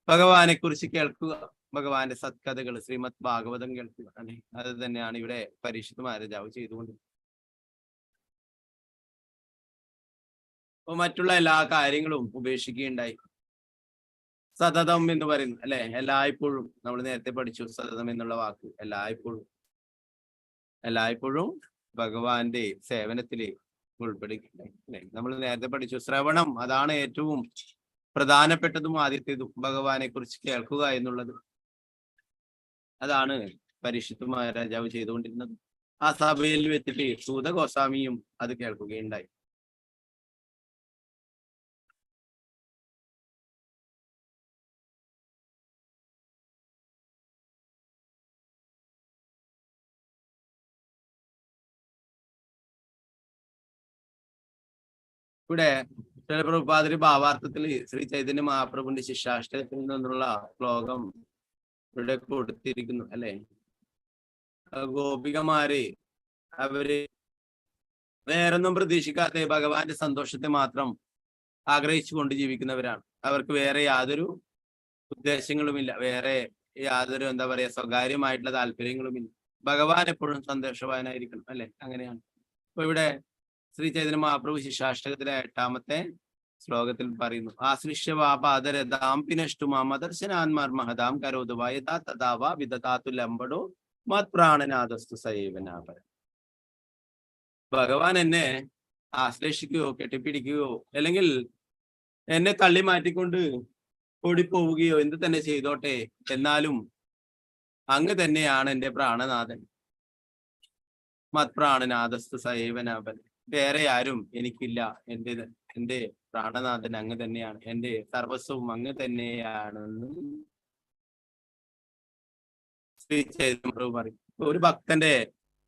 ഭഗവാനെ കുറിച്ച് കേൾക്കുക, ഭഗവാന്റെ സത്കഥകൾ, ശ്രീമദ് ഭാഗവതം കേൾക്കുക, അല്ലെ? അത് തന്നെയാണ് ഇവിടെ പരീക്ഷിത് മഹാരാജാവ് ചെയ്തുകൊണ്ടിരുന്നത്. മറ്റുള്ള എല്ലാ കാര്യങ്ങളും ഉപേക്ഷിക്കുകയുണ്ടായി. സതതം എന്ന് പറയുന്നു, അല്ലെ? എല്ലായ്പ്പോഴും നമ്മൾ നേരത്തെ പഠിച്ചു സതതം എന്നുള്ള വാക്ക്. എല്ലായ്പ്പോഴും ഭഗവാന്റെ സേവനത്തിലേക്ക് ഉൾപ്പെടുകയുണ്ടായി, അല്ലെ? നമ്മൾ നേരത്തെ പഠിച്ചു ശ്രവണം, അതാണ് ഏറ്റവും പ്രധാനപ്പെട്ടതും ആദ്യത്തേതും. ഭഗവാനെ കുറിച്ച് കേൾക്കുക എന്നുള്ളത്, അതാണ് പരീക്ഷിത് മഹാരാജാവ് ചെയ്തുകൊണ്ടിരുന്നത്. ആ സഭയിൽ വെച്ചിട്ട് സൂത ഗോസ്വാമിയും അത് കേൾക്കുകയുണ്ടായി. ഇവിടെ പ്രഭുപാദരി ഭാവാർത്ഥത്തിൽ ശ്രീ ചൈതന്യ മഹാപ്രഭുവിന്റെ ശിഷ്യാഷ്ടകത്തിൽ നിന്നുള്ള ശ്ലോകം ഇവിടെ കൊടുത്തിരിക്കുന്നു അല്ലെ. ഗോപികമാര് അവര് വേറൊന്നും പ്രതീക്ഷിക്കാത്ത ഭഗവാന്റെ സന്തോഷത്തെ മാത്രം ആഗ്രഹിച്ചുകൊണ്ട് ജീവിക്കുന്നവരാണ്. അവർക്ക് വേറെ യാതൊരു ഉദ്ദേശങ്ങളുമില്ല, വേറെ യാതൊരു എന്താ പറയാ സ്വകാര്യമായിട്ടുള്ള താല്പര്യങ്ങളുമില്ല. ഭഗവാൻ എപ്പോഴും സന്തോഷവാനായിരിക്കണം അല്ലെ. അങ്ങനെയാണ്. അപ്പൊ ഇവിടെ ശ്രീ ചൈതന്യ മഹാപ്രഭു ശിഷ്യാഷ്ടകത്തിലെ 8ാമത്തെ ശ്ലോകത്തിൽ പറയുന്നു, ആശ്ലിഷ്യവാപാദരതാം പിനഷ്ടു മാമദർശനാന്മാർ മഹതാം കരോതുവായ തഥാവ വിദതാതു ലംബടോ മത് പ്രാണനാഥസ്തു സേവനാപര. ഭഗവാൻ എന്നെ ആശ്ലേഷിക്കുകയോ കെട്ടിപ്പിടിക്കുകയോ അല്ലെങ്കിൽ എന്നെ തള്ളി മാറ്റിക്കൊണ്ട് ഓടിപ്പോവുകയോ എന്ത് തന്നെ ചെയ്തോട്ടെ, എന്നാലും അങ്ങ് തന്നെയാണ് എൻ്റെ പ്രാണനാഥൻ. മത് പ്രാണനാഥസ്തു സേവനാപൻ. വേറെ ആരും എനിക്കില്ല. എൻ്റെ പ്രാണനാഥൻ അങ്ങ് തന്നെയാണ്, എൻ്റെ സർവസ്വവും അങ്ങ് തന്നെയാണെന്ന് ശ്രീ ചൈതന്യ പ്രഭു പറയും. ഒരു ഭക്തന്റെ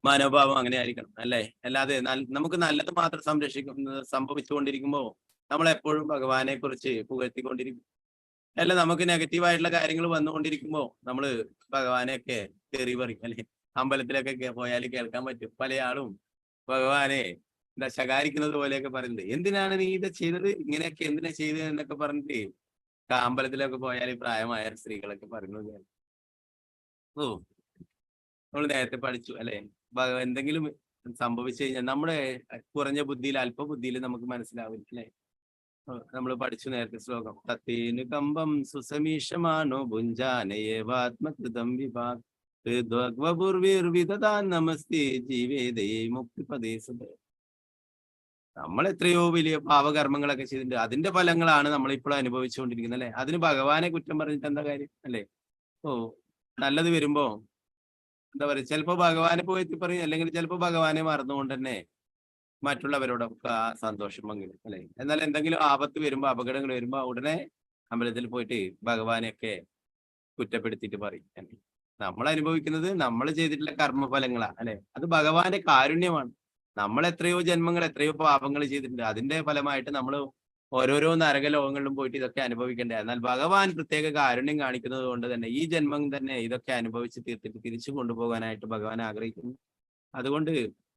മനോഭാവം അങ്ങനെ ആയിരിക്കണം അല്ലെ. അല്ലാതെ നമുക്ക് നല്ലത് മാത്രം സംഭവിച്ചുകൊണ്ടിരിക്കുമ്പോ നമ്മൾ എപ്പോഴും ഭഗവാനെ കുറിച്ച് പുകഴ്ത്തിക്കൊണ്ടിരിക്കും. അല്ല, നമുക്ക് നെഗറ്റീവായിട്ടുള്ള കാര്യങ്ങൾ വന്നുകൊണ്ടിരിക്കുമ്പോ നമ്മള് ഭഗവാനെയൊക്കെ തെറി പറയും അല്ലെ. അമ്പലത്തിലൊക്കെ പോയാൽ കേൾക്കാൻ പറ്റും പല ആളും ഭഗവാനെ എന്താ ശകാരിക്കുന്നത് പോലെയൊക്കെ പറയുന്നത്. എന്തിനാണ് നീ ഇത് ചെയ്തത്, ഇങ്ങനെയൊക്കെ എന്തിനാ ചെയ്തത് എന്നൊക്കെ പറഞ്ഞിട്ട് അമ്പലത്തിലൊക്കെ പോയാൽ പ്രായമായ സ്ത്രീകളൊക്കെ പറയുന്നത്. ഓ, നമ്മൾ നേരത്തെ പഠിച്ചു അല്ലെ. എന്തെങ്കിലും സംഭവിച്ചു കഴിഞ്ഞാൽ നമ്മുടെ കുറഞ്ഞ ബുദ്ധിയിൽ അല്പബുദ്ധിയിൽ നമുക്ക് മനസ്സിലാവില്ല അല്ലെ. നമ്മൾ പഠിച്ചു നേരത്തെ ശ്ലോകം. തത്തേനു കമ്പം സുസമീഷമാണോ ഭുഞ്ചാനയേവാത്മകൃതം വിഭാഗ് നമസ്തേ ജീവേദയേ മുക്തിപദേശ. നമ്മൾ എത്രയോ വലിയ പാപകർമ്മങ്ങളൊക്കെ ചെയ്തിട്ടുണ്ട്. അതിന്റെ ഫലങ്ങളാണ് നമ്മൾ ഇപ്പോഴും അനുഭവിച്ചുകൊണ്ടിരിക്കുന്നത് അല്ലെ. അതിന് ഭഗവാനെ കുറ്റം പറഞ്ഞിട്ട് എന്താ കാര്യം അല്ലെ. ഓ, നല്ലത് വരുമ്പോ എന്താ പറയുക, ചിലപ്പോ ഭഗവാനെ പോയി പറയും, അല്ലെങ്കിൽ ചിലപ്പോ ഭഗവാനെ മറന്നുകൊണ്ട് തന്നെ മറ്റുള്ളവരോടൊക്കെ ആ സന്തോഷം പങ്കിടും അല്ലെ. എന്നാൽ എന്തെങ്കിലും ആപത്ത് വരുമ്പോ, അപകടങ്ങൾ വരുമ്പോ ഉടനെ അമ്പലത്തിൽ പോയിട്ട് ഭഗവാനെയൊക്കെ കുറ്റപ്പെടുത്തിയിട്ട് പറയും. നമ്മൾ അനുഭവിക്കുന്നത് നമ്മൾ ചെയ്തിട്ടുള്ള കർമ്മഫലങ്ങളാ അല്ലെ. അത് ഭഗവാന്റെ കാരുണ്യമാണ്. നമ്മൾ എത്രയോ ജന്മങ്ങൾ, എത്രയോ പാപങ്ങൾ ചെയ്തിട്ടുണ്ട്. അതിന്റെ ഫലമായിട്ട് നമ്മൾ ഓരോരോ നരകലോകങ്ങളിലും പോയിട്ട് ഇതൊക്കെ അനുഭവിക്കേണ്ടേ. എന്നാൽ ഭഗവാൻ പ്രത്യേക കാരുണ്യം കാണിക്കുന്നത് കൊണ്ട് തന്നെ ഈ ജന്മം തന്നെ ഇതൊക്കെ അനുഭവിച്ച് തീർത്തിട്ട് തിരിച്ചു കൊണ്ടുപോകാനായിട്ട് ഭഗവാൻ ആഗ്രഹിക്കുന്നു. അതുകൊണ്ട്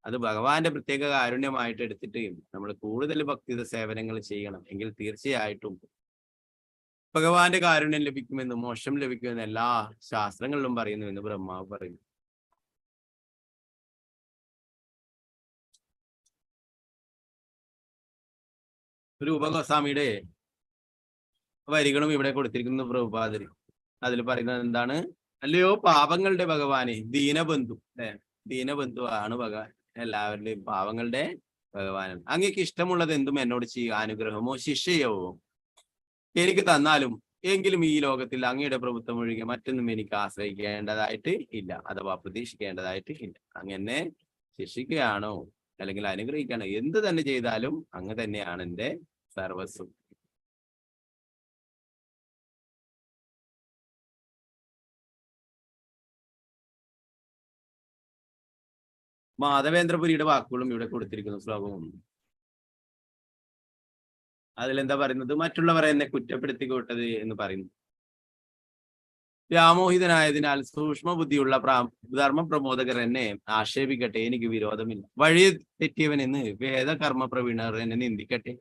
അത് ഭഗവാന്റെ പ്രത്യേക കാരുണ്യമായിട്ട് എടുത്തിട്ട് നമ്മൾ കൂടുതൽ ഭക്തിയുടെ സേവനങ്ങൾ ചെയ്യണം. എങ്കിൽ തീർച്ചയായിട്ടും ഭഗവാന്റെ കാരുണ്യം ലഭിക്കുമെന്ന്, മോക്ഷം ലഭിക്കുമെന്ന് എല്ലാ ശാസ്ത്രങ്ങളിലും പറയുന്നു എന്ന് ബ്രഹ്മാവ് പറയുന്നു. രൂപഗോസ്വാമിയുടെ വരികളും ഇവിടെ കൊടുത്തിരിക്കുന്നു പ്രഭുപാദരി. അതിൽ പറയുന്നത് എന്താണ്? അല്ലയോ പാപങ്ങളുടെ ഭഗവാനെ, ദീനബന്ധു അല്ലെ. ദീനബന്ധു ആണ് ഭഗവാൻ, എല്ലാവരുടെയും പാവങ്ങളുടെ ഭഗവാനാണ്. അങ്ങേക്ക് ഇഷ്ടമുള്ളത് എന്തും എന്നോട് ചെയ്യുക, അനുഗ്രഹമോ ശിക്ഷയോ എനിക്ക് തന്നാലും എങ്കിലും ഈ ലോകത്തിൽ അങ്ങയുടെ പ്രഭുത്വം ഒഴികെ മറ്റൊന്നും എനിക്ക് ആശ്രയിക്കേണ്ടതായിട്ട് ഇല്ല, അഥവാ പ്രതീക്ഷിക്കേണ്ടതായിട്ട് ഇല്ല. അങ്ങനെ ശിക്ഷിക്കുകയാണോ അല്ലെങ്കിൽ അനുഗ്രഹിക്കുകയാണോ, എന്ത് തന്നെ ചെയ്താലും അങ്ങ് തന്നെയാണ് എൻ്റെ സർവസ്വം. മാധവേന്ദ്രപുരിയുടെ വാക്കുകളും ഇവിടെ കൊടുത്തിരിക്കുന്നു ശ്ലോകവും. അതിലെന്താ പറയുന്നത്? മറ്റുള്ളവരെ എന്നെ കുറ്റപ്പെടുത്തിക്കൊട്ടത് എന്ന് പറയുന്നു. വ്യാമോഹിതനായതിനാൽ സൂക്ഷ്മ ബുദ്ധിയുള്ള ധർമ്മപ്രമോദകർ എന്നെ ആക്ഷേപിക്കട്ടെ, എനിക്ക് വിരോധമില്ല. വഴി തെറ്റിയവനെന്ന് വേദകർമ്മ പ്രവീണർ എന്നെ നിന്ദിക്കട്ടെ.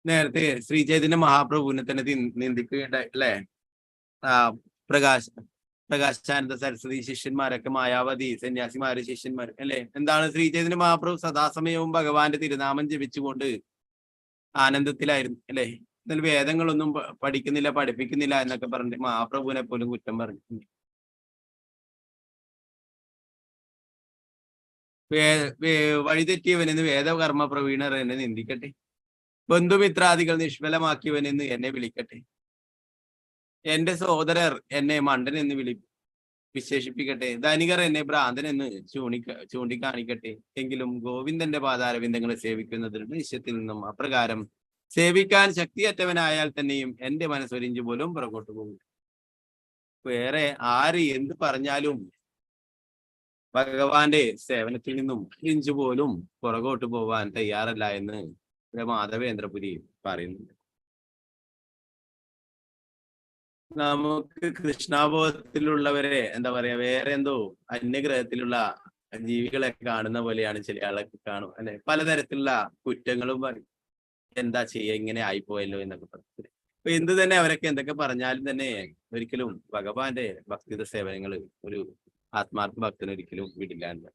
നേരത്തെ ശ്രീ ചൈതന്യ മഹാപ്രഭുവിനെ തന്നെ നിന്ദിക്കുകയുണ്ടായി അല്ലെ. പ്രകാശാനന്ദ സരസ്വതി ശിഷ്യന്മാരൊക്കെ, മായാവതി സന്യാസിമാര് ശിഷ്യന്മാർ അല്ലെ. എന്താണ്? ശ്രീ ചൈതന്യ മഹാപ്രഭു സദാസമയവും ഭഗവാന്റെ തിരുനാമം ജപിച്ചുകൊണ്ട് ആനന്ദത്തിലായിരുന്നു അല്ലെ. എന്നാൽ വേദങ്ങളൊന്നും പഠിക്കുന്നില്ല, പഠിപ്പിക്കുന്നില്ല എന്നൊക്കെ പറഞ്ഞിട്ട് മഹാപ്രഭുവിനെ പോലും കുറ്റം പറഞ്ഞു. വഴിതെറ്റിയവനെന്ന് വേദകർമ്മ പ്രവീണർ എന്നെ നിന്ദിക്കട്ടെ. ബന്ധുമിത്രാദികൾ നിഷ്ഫലമാക്കിയവനെന്ന് എന്നെ വിളിക്കട്ടെ. എന്റെ സഹോദരർ എന്നെ മണ്ടൻ എന്ന് വിശേഷിപ്പിക്കട്ടെ. ധനികർ എന്നെ ഭ്രാന്തൻ എന്ന് ചൂണ്ടിക്കാണിക്കട്ടെ. എങ്കിലും ഗോവിന്ദന്റെ പാതാരവിന്ദങ്ങളെ സേവിക്കുന്നതിൽ നിശ്ചയത്തിൽ നിന്നും അപ്രകാരം സേവിക്കാൻ ശക്തിയറ്റവനായാൽ തന്നെയും എന്റെ മനസ്സൊരിഞ്ചു പോലും പുറകോട്ട് പോകും. വേറെ ആര് എന്ത് പറഞ്ഞാലും ഭഗവാന്റെ സേവനത്തിൽ നിന്നും ഇഞ്ചു പോലും പുറകോട്ട് പോവാൻ തയ്യാറല്ല എന്ന് മാധവേന്ദ്രപുരി പറയുന്നുണ്ട്. നമുക്ക് കൃഷ്ണാബോധത്തിലുള്ളവരെ എന്താ പറയാ, വേറെ എന്തോ അന്യഗ്രഹത്തിലുള്ള ജീവികളെ കാണുന്ന പോലെയാണ് ചില ആളൊക്കെ കാണും അല്ലെ. പലതരത്തിലുള്ള കുറ്റങ്ങളും പറയും, എന്താ ചെയ്യുക ഇങ്ങനെ ആയിപ്പോയല്ലോ എന്നൊക്കെ പറഞ്ഞു. അപ്പൊ എന്ത് തന്നെ അവരൊക്കെ എന്തൊക്കെ പറഞ്ഞാലും തന്നെ ഒരിക്കലും ഭഗവാന്റെ ഭക്തിയുടെ സേവനങ്ങൾ ഒരു ആത്മാർത്ഥ ഭക്തന് ഒരിക്കലും വിടില്ല എന്ന്.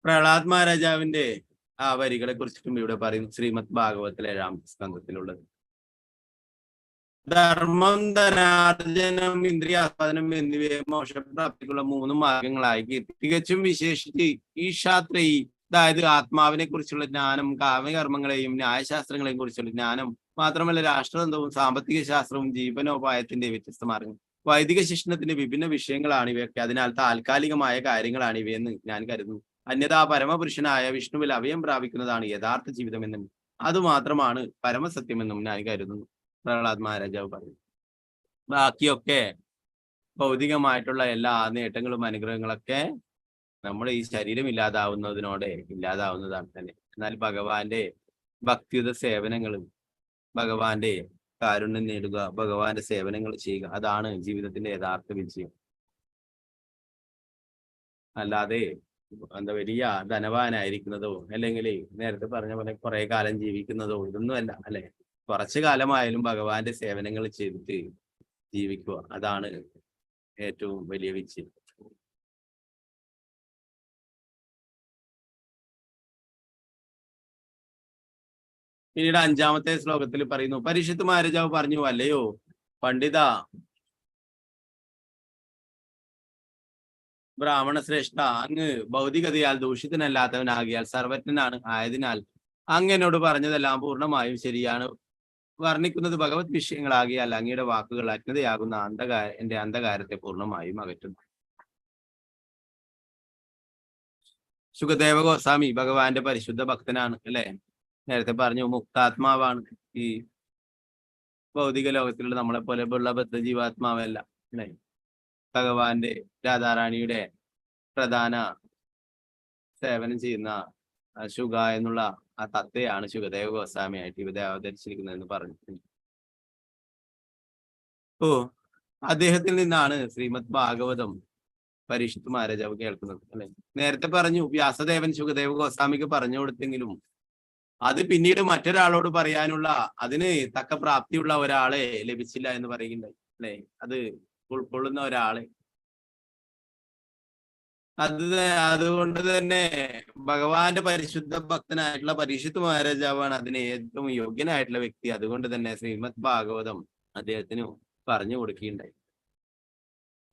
പ്രഹ്ലാദ് മഹാരാജാവിന്റെ ആ വരികളെ കുറിച്ചിട്ടും ഇവിടെ പറയും. ശ്രീമദ് ഭാഗവത്തിലെ 7-ാം സ്കന്ധത്തിലുള്ളത് ധർമ്മം, ധനാർജനം, ഇന്ദ്രിയാസ്വാദനം എന്നിവയെ മോക്ഷപ്രാപ്തിക്കുള്ള 3 മാർഗങ്ങളായി തികച്ചും വിശേഷിച്ച് ഈശാത്രയി, അതായത് ആത്മാവിനെ കുറിച്ചുള്ള ജ്ഞാനം, കാമ്യകർമ്മങ്ങളെയും ന്യായശാസ്ത്രങ്ങളെയും കുറിച്ചുള്ള ജ്ഞാനം, മാത്രമല്ല രാഷ്ട്രതന്ത്രവും സാമ്പത്തിക ശാസ്ത്രവും ജീവനോപായത്തിന്റെ വ്യത്യസ്ത മാർഗങ്ങൾ, വൈദിക ശിക്ഷണത്തിന്റെ വിഭിന്ന വിഷയങ്ങളാണ് ഇവയൊക്കെ. അതിനാൽ താൽക്കാലികമായ കാര്യങ്ങളാണ് ഇവയെന്ന് ഞാൻ കരുതുന്നു. അന്യഥാ പരമപുരുഷനായ വിഷ്ണുവിൽ അഭയം പ്രാപിക്കുന്നതാണ് യഥാർത്ഥ ജീവിതമെന്നും അതുമാത്രമാണ് പരമസത്യമെന്നും ഞാൻ കരുതുന്നു. പ്രഹ്ലാദ് മഹാരാജാവ് പറയും. ബാക്കിയൊക്കെ ഭൗതികമായിട്ടുള്ള എല്ലാ നേട്ടങ്ങളും അനുഗ്രഹങ്ങളൊക്കെ നമ്മൾ ഈ ശരീരം ഇല്ലാതാവുന്നതിനോടെ ഇല്ലാതാവുന്നതാണ് തന്നെ. എന്നാൽ ഭഗവാന്റെ ഭക്തിയുത സേവനങ്ങളും ഭഗവാന്റെ കാരുണ്യം നേടുക, ഭഗവാന്റെ സേവനങ്ങൾ ചെയ്യുക, അതാണ് ജീവിതത്തിന്റെ യഥാർത്ഥ വിജയം. അല്ലാതെ എന്താ വലിയ ധനവാനായിരിക്കുന്നതോ അല്ലെങ്കിൽ നേരത്തെ പറഞ്ഞ പോലെ കുറെ കാലം ജീവിക്കുന്നതോ ഇതൊന്നുമല്ല അല്ലെ. കുറച്ചു കാലമായാലും ഭഗവാന്റെ സേവനങ്ങൾ ചെയ്തിട്ട് ജീവിക്കുക, അതാണ് ഏറ്റവും വലിയ വിജയം. പിന്നീട് 5-ാമത്തെ ശ്ലോകത്തിൽ പറയുന്നു, പരീക്ഷിത്ത് മഹാരാജാവ് പറഞ്ഞു, അല്ലയോ പണ്ഡിത ബ്രാഹ്മണ ശ്രേഷ്ഠ, അങ്ങ് ഭൗതികതയാൽ ദൂഷിതനല്ലാത്തവനാകിയാൽ സർവജ്ഞനാണ്. ആയതിനാൽ അങ്ങനോട് പറഞ്ഞതെല്ലാം പൂർണ്ണമായും ശരിയാണ്. വർണ്ണിക്കുന്നത് ഭഗവത് വിഷയങ്ങളാകിയാൽ അങ്ങയുടെ വാക്കുകൾ അജ്ഞതയാകുന്ന എന്റെ അന്ധകാരത്തെ പൂർണ്ണമായും അകറ്റുന്നു. ശുകദേവ ഗോസ്വാമി ഭഗവാന്റെ പരിശുദ്ധ ഭക്തനാണ് അല്ലെ. നേരത്തെ പറഞ്ഞു മുക്താത്മാവാണ്. ഈ ഭൗതിക ലോകത്തിലുള്ള നമ്മളെ പോലെ ഉള്ള ബദ്ധ ജീവാത്മാവല്ല അല്ലെ. ഭഗവാന്റെ രാധാറാണിയുടെ പ്രധാന സേവനം ചെയ്യുന്ന ശുഗ എന്നുള്ള ആ തത്തയാണ് ശുകദേവ ഗോസ്വാമിയായിട്ട് ഇവിടെ അവതരിച്ചിരിക്കുന്നതെന്ന് പറഞ്ഞു. ഓ, അദ്ദേഹത്തിൽ നിന്നാണ് ശ്രീമദ് ഭാഗവതം പരീക്ഷിത്ത് മഹാരാജാവ് കേൾക്കുന്നത് അല്ലെ. നേരത്തെ പറഞ്ഞു വ്യാസദേവൻ ശുകദേവ ഗോസ്വാമിക്ക് പറഞ്ഞു കൊടുത്തെങ്കിലും അത് പിന്നീട് മറ്റൊരാളോട് പറയാനുള്ള അതിന് തക്ക പ്രാപ്തിയുള്ള ഒരാളെ ലഭിച്ചില്ല എന്ന് പറയുന്നുണ്ടായി അല്ലെ. അത് ഉൾക്കൊള്ളുന്ന ഒരാളെ അതുകൊണ്ട് തന്നെ ഭഗവാന്റെ പരിശുദ്ധ ഭക്തനായിട്ടുള്ള പരീക്ഷിത്ത് മഹാരാജാവാണ് അതിന് ഏറ്റവും യോഗ്യനായിട്ടുള്ള വ്യക്തി. അതുകൊണ്ട് തന്നെ ശ്രീമദ് ഭാഗവതം അദ്ദേഹത്തിന് പറഞ്ഞു കൊടുക്കുകയുണ്ടായി.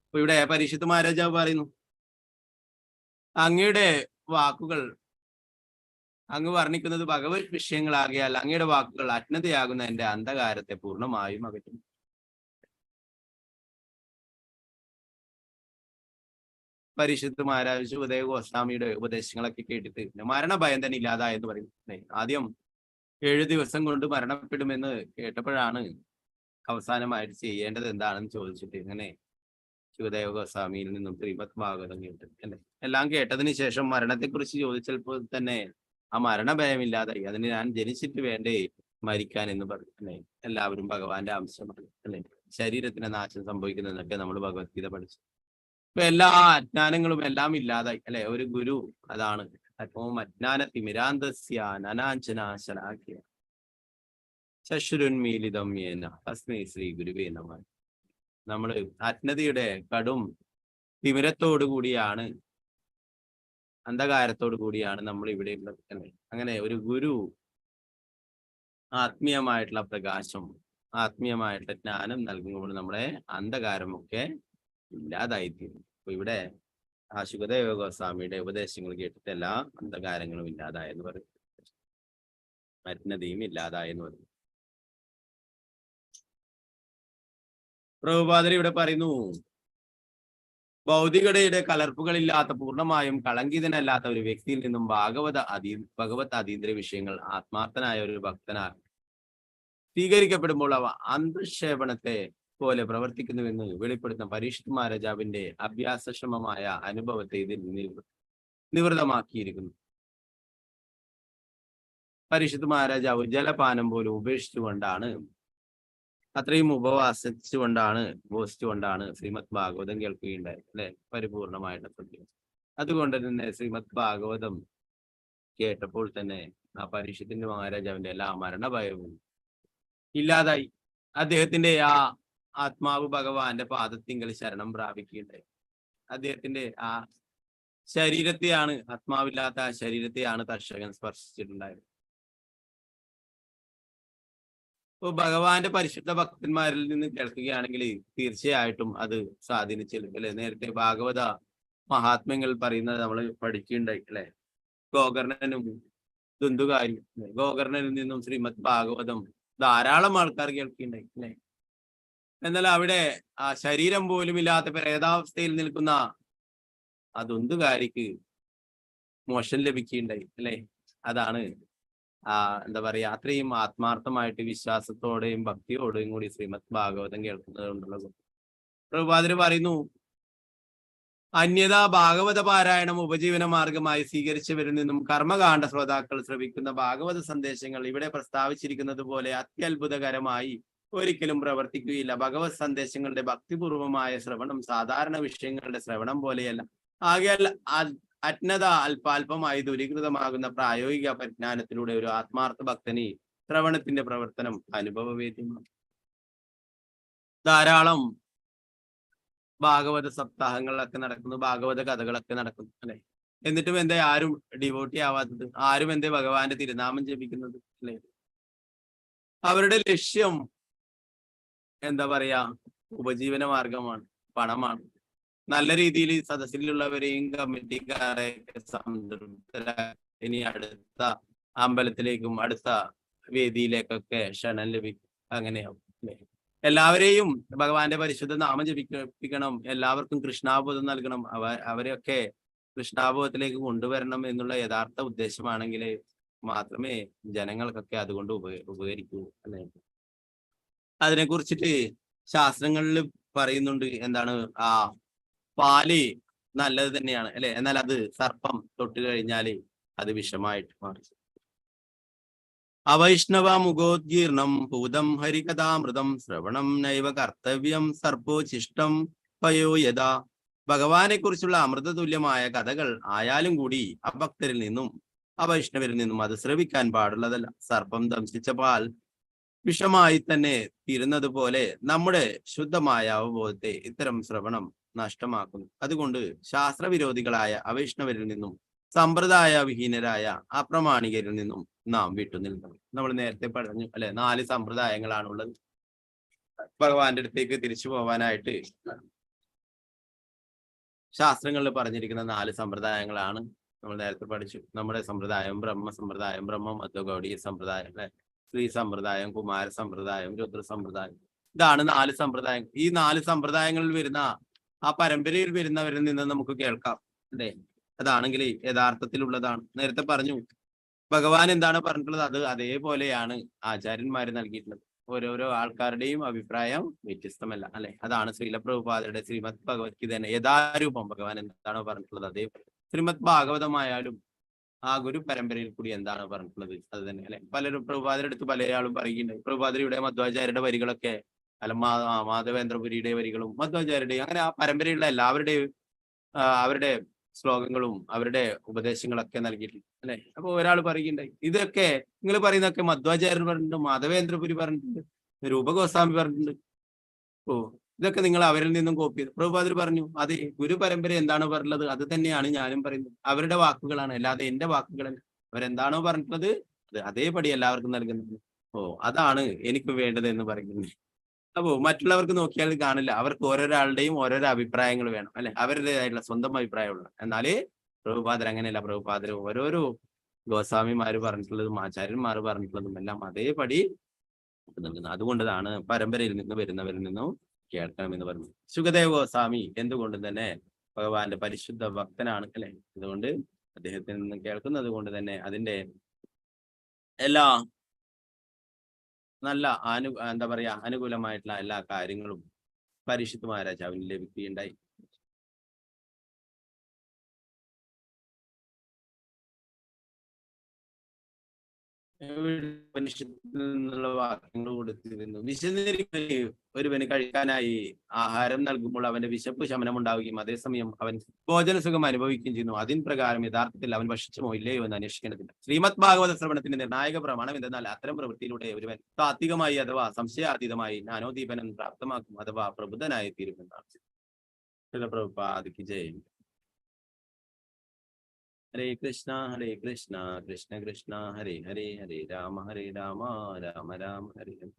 അപ്പൊ ഇവിടെ പരീക്ഷിത്ത് മഹാരാജാവ് പറയുന്നു, അങ്ങയുടെ വാക്കുകൾ അങ്ങ് വർണ്ണിക്കുന്നത് ഭഗവത് വിഷയങ്ങളാകിയാൽ അങ്ങയുടെ വാക്കുകൾ അജ്ഞതയാകുന്ന എന്റെ അന്ധകാരത്തെ പൂർണ്ണമായും അകറ്റുന്നു. പരിശുദ്ധ മഹാരാജ് ശുകദേവ ഗോസ്വാമിയുടെ ഉപദേശങ്ങളൊക്കെ കേട്ടിട്ട് മരണഭയം തന്നെ ഇല്ലാതായെന്ന് പറയുന്നു. ആദ്യം 7 ദിവസം കൊണ്ട് മരണപ്പെടുമെന്ന് കേട്ടപ്പോഴാണ് അവസാനമായിട്ട് ചെയ്യേണ്ടത് എന്താണെന്ന് ചോദിച്ചിട്ട് ഇങ്ങനെ ശുകദേവ ഗോസ്വാമിയിൽ നിന്നും ശ്രീമദ് ഭാഗവതം കേട്ടു അല്ലെ. എല്ലാം കേട്ടതിന് ശേഷം മരണത്തെക്കുറിച്ച് ചോദിച്ചപ്പോൾ തന്നെ ആ മരണഭയമില്ലാതായി. അതിന് ഞാൻ ജനിച്ചിട്ട് വേണ്ടേ മരിക്കാൻ എന്ന് പറഞ്ഞു അല്ലെ. എല്ലാവരും ഭഗവാന്റെ അംശമാണ് അല്ലെ. ശരീരത്തിന് നാശം സംഭവിക്കുന്നതൊക്കെ നമ്മൾ ഭഗവത്ഗീത പഠിച്ചു. ഇപ്പൊ എല്ലാ അജ്ഞാനങ്ങളും എല്ലാം ഇല്ലാതായി അല്ലെ. ഒരു ഗുരു അതാണ് അല്പവും അജ്ഞാനത്തിമിരാന്തസ്യ നനാഞ്ചനാശനാക്കിയ ശശ്രുന്മീലിതമ്യേന തസ്മൈ ശ്രീ ഗുരുവേ നമഃ. നമ്മള് അജ്ഞതയുടെ കടും തിമിരത്തോടു കൂടിയാണ്, അന്ധകാരത്തോടു കൂടിയാണ് നമ്മൾ ഇവിടെ ഉള്ളത് അല്ലെ. അങ്ങനെ ഒരു ഗുരു ആത്മീയമായിട്ടുള്ള പ്രകാശം, ആത്മീയമായിട്ടുള്ള ജ്ഞാനം നൽകുമ്പോൾ നമ്മുടെ അന്ധകാരമൊക്കെ ഇല്ലാതായിത്തീരും. അപ്പൊ ഇവിടെ ആ ശുകദേവ ഗോസ്വാമിയുടെ ഉപദേശങ്ങൾ കേട്ടിട്ട് എല്ലാ അന്ധകാരങ്ങളും ഇല്ലാതായെന്ന് പറയും, അജ്ഞതയും ഇല്ലാതായെന്ന് പറയും. പ്രഭുപാദർ ഇവിടെ പറയുന്നു, ഭൗതികതയുടെ കലർപ്പുകളില്ലാത്ത പൂർണ്ണമായും കളങ്കിതനല്ലാത്ത ഒരു വ്യക്തിയിൽ നിന്നും ഭഗവത് അതീന്ദ്ര വിഷയങ്ങൾ ആത്മാർത്ഥനായ ഒരു ഭക്തനാൽ സ്വീകരിക്കപ്പെടുമ്പോൾ അവ അന്തക്ഷേപണത്തെ പോലെ പ്രവർത്തിക്കുന്നുവെന്ന് വെളിപ്പെടുത്തുന്ന പരീക്ഷിത് മഹാരാജാവിന്റെ അഭ്യാസക്ഷമമായ അനുഭവത്തെ ഇതിൽ നിവൃത്തമാക്കിയിരിക്കുന്നു. പരീക്ഷിത് മഹാരാജാവ് ജലപാനം പോലും ഉപേക്ഷിച്ചുകൊണ്ടാണ്, അത്രയും ഉപവസിച്ചുകൊണ്ടാണ് ശ്രീമദ് ഭാഗവതം കേൾക്കുകയുണ്ടായത് അല്ലെ, പരിപൂർണമായിട്ട് സത്യം. അതുകൊണ്ട് തന്നെ ശ്രീമദ് ഭാഗവതം കേട്ടപ്പോൾ തന്നെ ആ പരീക്ഷിത്തിന്റെ മഹാരാജാവിന്റെ എല്ലാ മരണഭയവും ഇല്ലാതായി. അദ്ദേഹത്തിന്റെ ആ ആത്മാവ് ഭഗവാന്റെ പാദത്തിങ്കൽ ശരണം പ്രാപിക്കുകയുണ്ടായി. അദ്ദേഹത്തിന്റെ ആ ശരീരത്തെയാണ്, ആത്മാവില്ലാത്ത ആ ശരീരത്തെയാണ് തക്ഷകൻ സ്പർശിച്ചിട്ടുണ്ടായത്. ഇപ്പൊ ഭഗവാന്റെ പരിശുദ്ധ ഭക്തന്മാരിൽ നിന്ന് കേൾക്കുകയാണെങ്കിൽ തീർച്ചയായിട്ടും അത് സ്വാധീനിച്ചില്ല അല്ലെ. നേരത്തെ ഭാഗവത മഹാത്മ്യങ്ങൾ പറയുന്നത് നമ്മൾ പഠിക്കുകയുണ്ടായി അല്ലെ. ഗോകർണനും ദുന്ദുകാരിയും, ഗോകർണനിൽ നിന്നും ശ്രീമദ് ഭാഗവതം ധാരാളം ആൾക്കാർ കേൾക്കുകയുണ്ടായി അല്ലെ. എന്നാൽ അവിടെ ആ ശരീരം പോലും ഇല്ലാത്ത പ്രേതാവസ്ഥയിൽ നിൽക്കുന്ന ആ ദുന്ദുകാരിക്ക് മോക്ഷം ലഭിക്കുകയുണ്ടായി അല്ലെ. അതാണ് എന്താ പറയാ, അത്രയും ആത്മാർത്ഥമായിട്ട് വിശ്വാസത്തോടെയും ഭക്തിയോടെയും കൂടി ശ്രീമദ് ഭാഗവതം കേൾക്കുന്നത് കൊണ്ടുള്ളത്. പ്രഭുപാദര് പറയുന്നു, അന്യത ഭാഗവത പാരായണം ഉപജീവന മാർഗമായി സ്വീകരിച്ചവരിൽ നിന്നും കർമ്മകാണ്ഡ ശ്രോതാക്കൾ ശ്രവിക്കുന്ന ഭാഗവത സന്ദേശങ്ങൾ ഇവിടെ പ്രസ്താവിച്ചിരിക്കുന്നത് പോലെ അത്യത്ഭുതകരമായി ഒരിക്കലും പ്രവർത്തിക്കുകയില്ല. ഭഗവത് സന്ദേശങ്ങളുടെ ഭക്തിപൂർവമായ ശ്രവണം സാധാരണ വിഷയങ്ങളുടെ ശ്രവണം പോലെയല്ല. ആകയാൽ അജ്ഞത അല്പാൽപമായി ദുരീകൃതമാകുന്ന പ്രായോഗിക പരിജ്ഞാനത്തിലൂടെ ഒരു ആത്മാർത്ഥ ഭക്തന് ശ്രവണത്തിന്റെ പ്രവർത്തനം അനുഭവവേദ്യമാണ്. ധാരാളം ഭാഗവത സപ്താഹങ്ങളൊക്കെ നടക്കുന്നു, ഭാഗവത കഥകളൊക്കെ നടക്കുന്നു അല്ലെ. എന്നിട്ടും എന്തേ ആരും ഡിവോട്ടി ആവാത്തത്? ആരും എന്തേ ഭഗവാന്റെ തിരുനാമം ജപിക്കുന്നത് അല്ലെ? അവരുടെ ലക്ഷ്യം എന്താ പറയാ, ഉപജീവന മാർഗമാണ്, പണമാണ്. നല്ല രീതിയിൽ സദസ്സിലുള്ളവരെയും കമ്മിറ്റിക്കാരെയൊക്കെ സംതൃപ്തരായി ഇനി അടുത്ത അമ്പലത്തിലേക്കും അടുത്ത വേദിയിലേക്കൊക്കെ ക്ഷണം ലഭിക്കും. അങ്ങനെയാവും അല്ലെ. എല്ലാവരെയും ഭഗവാന്റെ പരിശുദ്ധ നാമം ജപിക്കണം, എല്ലാവർക്കും കൃഷ്ണാബോധം നൽകണം, അവരെയൊക്കെ കൃഷ്ണാബോധത്തിലേക്ക് കൊണ്ടുവരണം എന്നുള്ള യഥാർത്ഥ ഉദ്ദേശമാണെങ്കിൽ മാത്രമേ ജനങ്ങൾക്കൊക്കെ അതുകൊണ്ട് ഉപകരിക്കൂ അല്ലെ. അതിനെ കുറിച്ചിട്ട് ശാസ്ത്രങ്ങളിൽ പറയുന്നുണ്ട്. എന്താണ്, പാല് നല്ലത് തന്നെയാണ് അല്ലെ, എന്നാൽ അത് സർപ്പം തൊട്ട് കഴിഞ്ഞാല് അത് വിഷമായിട്ട് മാറി. അവൈഷ്ണവ മുഖോദ്ഗീർണം ഭൂതം ഹരികഥാമൃതം ശ്രവണം നൈവ കർത്തവ്യം സർപ്പോചിഷ്ടം പയോ യഥാ. ഭഗവാനെ കുറിച്ചുള്ള അമൃതതുല്യമായ കഥകൾ ആയാലും കൂടി അഭക്തരിൽ നിന്നും അവൈഷ്ണവരിൽ നിന്നും അത് ശ്രവിക്കാൻ പാടുള്ളതല്ല. സർപ്പം ദംശിച്ച പാൽ വിഷമായി തന്നെ തീരുന്നത് പോലെ നമ്മുടെ ശുദ്ധമായ അവബോധത്തെ ഇത്തരം ശ്രവണം നഷ്ടമാക്കുന്നു. അതുകൊണ്ട് ശാസ്ത്രവിരോധികളായ അവൈഷ്ണവരിൽ നിന്നും സമ്പ്രദായ വിഹീനരായ അപ്രമാണികരിൽ നിന്നും നാം വിട്ടുനിൽക്കണം. നമ്മൾ നേരത്തെ പറഞ്ഞു അല്ലെ, 4 സമ്പ്രദായങ്ങളാണുള്ളത്. ഭഗവാന്റെ അടുത്തേക്ക് തിരിച്ചു പോവാനായിട്ട് ശാസ്ത്രങ്ങളിൽ പറഞ്ഞിരിക്കുന്ന 4 സമ്പ്രദായങ്ങളാണ് നമ്മൾ നേരത്തെ പഠിച്ചു. നമ്മുടെ സമ്പ്രദായം ബ്രഹ്മ സമ്പ്രദായം, ബ്രഹ്മ മധ്വഗൗഡീയ സമ്പ്രദായം അല്ലെ, ശ്രീ സമ്പ്രദായം, കുമാര സമ്പ്രദായം, രുദ്ര സമ്പ്രദായം. ഇതാണ് 4 സമ്പ്രദായം. ഈ 4 സമ്പ്രദായങ്ങളിൽ വരുന്ന ആ പരമ്പരയിൽ വരുന്നവരിൽ നിന്ന് നമുക്ക് കേൾക്കാം അല്ലെ. അതാണെങ്കിൽ യഥാർത്ഥത്തിലുള്ളതാണ്. നേരത്തെ പറഞ്ഞു ഭഗവാൻ എന്താണ് പറഞ്ഞിട്ടുള്ളത് അത് അതേപോലെയാണ് ആചാര്യന്മാര് നൽകിയിട്ടുള്ളത്. ഓരോരോ ആൾക്കാരുടെയും അഭിപ്രായം വ്യത്യസ്തമല്ല അല്ലെ. അതാണ് ശ്രീല പ്രഭുപാദരുടെ ശ്രീമദ് ഭഗവത്ഗീത തന്നെ യഥാരൂപം. ഭഗവാൻ എന്താണോ പറഞ്ഞിട്ടുള്ളത് അതേപോലെ ശ്രീമദ് ഭാഗവതമായാലും ആ ഗുരു പരമ്പരയിൽ കൂടി എന്താണോ പറഞ്ഞിട്ടുള്ളത് അത് തന്നെ അല്ലെ. പലരും പ്രഭുപാദരുടെ അടുത്ത് പലയാളും പറയുന്നുണ്ട്, പ്രഭുപാദരുടെ മധ്വാചാര്യരുടെ വരികളൊക്കെ അല്ല, മാധവേന്ദ്രപുരിയുടെ വരികളും മധ്വാചാര്യരുടെയും അങ്ങനെ ആ പരമ്പരയുള്ള എല്ലാവരുടെയും അവരുടെ ശ്ലോകങ്ങളും അവരുടെ ഉപദേശങ്ങളൊക്കെ നൽകിയിട്ടുണ്ട് അല്ലെ. അപ്പൊ ഒരാൾ പറയുന്നുണ്ടായി, ഇതൊക്കെ നിങ്ങൾ പറയുന്നതൊക്കെ മധ്വാചാര്യർ പറഞ്ഞിട്ടുണ്ട്, മാധവേന്ദ്രപുരി പറഞ്ഞിട്ടുണ്ട്, രൂപഗോസ്വാമി പറഞ്ഞിട്ടുണ്ട്. ഓ, ഇതൊക്കെ നിങ്ങൾ അവരിൽ നിന്നും കോപ്പി ചെയ്തു. പ്രഭുപാദർ പറഞ്ഞു, അത് ഗുരു പരമ്പര എന്താണോ പറഞ്ഞത് അത് തന്നെയാണ് ഞാനും പറയുന്നത്. അവരുടെ വാക്കുകളാണ്, അല്ലാതെ എന്റെ വാക്കുകളല്ല. അവരെന്താണോ പറഞ്ഞിട്ടുള്ളത് അത് അതേപടി എല്ലാവർക്കും നൽകുന്നത്. ഓ, അതാണ് എനിക്ക് വേണ്ടത് എന്ന് പറയുന്നത്. അപ്പോ മറ്റുള്ളവർക്ക് നോക്കിയാൽ കാണില്ല. അവർക്ക് ഓരോരാളുടെയും ഓരോരോ അഭിപ്രായങ്ങൾ വേണം അല്ലെ, അവരുടേതായിട്ടുള്ള സ്വന്തം അഭിപ്രായമുള്ള. എന്നാല് പ്രഭുപാദർ അങ്ങനെയല്ല. പ്രഭുപാദർ ഓരോരോ ഗോസ്വാമിമാര് പറഞ്ഞിട്ടുള്ളതും ആചാര്യന്മാർ പറഞ്ഞിട്ടുള്ളതും എല്ലാം അതേപടി നൽകുന്നത്. അതുകൊണ്ടാണ് പരമ്പരയിൽ നിന്ന് വരുന്നവരിൽ നിന്നും കേൾക്കണമെന്ന് പറഞ്ഞു. ശുകദേവ് ഗോസ്വാമി എന്തുകൊണ്ടും തന്നെ ഭഗവാന്റെ പരിശുദ്ധ ഭക്തനാണ് അല്ലെ. അതുകൊണ്ട് അദ്ദേഹത്തിൽ നിന്ന് കേൾക്കുന്നത് കൊണ്ട് തന്നെ അതിന്റെ എല്ലാ നല്ല എന്താ പറയാ അനുകൂലമായിട്ടുള്ള എല്ലാ കാര്യങ്ങളും പരീക്ഷിത് മഹാരാജാവിന് ലഭിക്കുകയുണ്ടായി. നിന്നുള്ള വാക്യങ്ങൾ കൊടുത്തിരുന്നു. വിശന്നിരിക്കുന്ന ഒരുവന് കഴിക്കാനായി ആഹാരം നൽകുമ്പോൾ അവന്റെ വിശപ്പ് ശമനം ഉണ്ടാവുകയും അതേസമയം അവൻ ഭോജനസുഖം അനുഭവിക്കുകയും ചെയ്യുന്നു. അതിൻ പ്രകാരം യഥാർത്ഥത്തിൽ അവൻ ഭക്ഷിച്ചുമോ ഇല്ലയോ എന്ന് അന്വേഷിക്കേണ്ടതില്ല. ശ്രീമദ് ഭാഗവത ശ്രവണത്തിന്റെ നിർണായക പ്രമാണം എന്തെന്നാൽ അത്തരം പ്രവൃത്തിയിലൂടെ ഒരുവൻ താത്വികമായി അഥവാ സംശയാതീതമായി ജ്ഞാനോദീപനം പ്രാപ്തമാക്കും അഥവാ പ്രബുദ്ധനായി തീരുമെന്നാണ്. പ്രഭുപാദിക്ക് ജയ്. ഹരേ കൃഷ്ണ കൃഷ്ണ കൃഷ്ണ ഹരേ ഹരേ ഹരേ രാമ രാമ രാമ ഹരേ ഹരേ.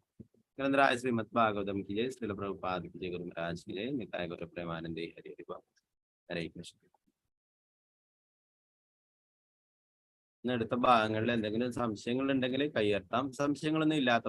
ഗ്രന്ഥരായ ശ്രീമദ് ഭാഗവതം की जय. श्रील प्रभुपाद की जय. गुरु महाराज की जय. निताय गौर प्रेमानंदे. हरे हरे बाबा. हरे കൃഷ്ണ. അടുത്ത ഭാഗങ്ങളിൽ എന്തെങ്കിലും സംശയങ്ങൾ ഉണ്ടെങ്കിൽ കൈയർത്താം. സംശയങ്ങളൊന്നും ഇല്ലാത്ത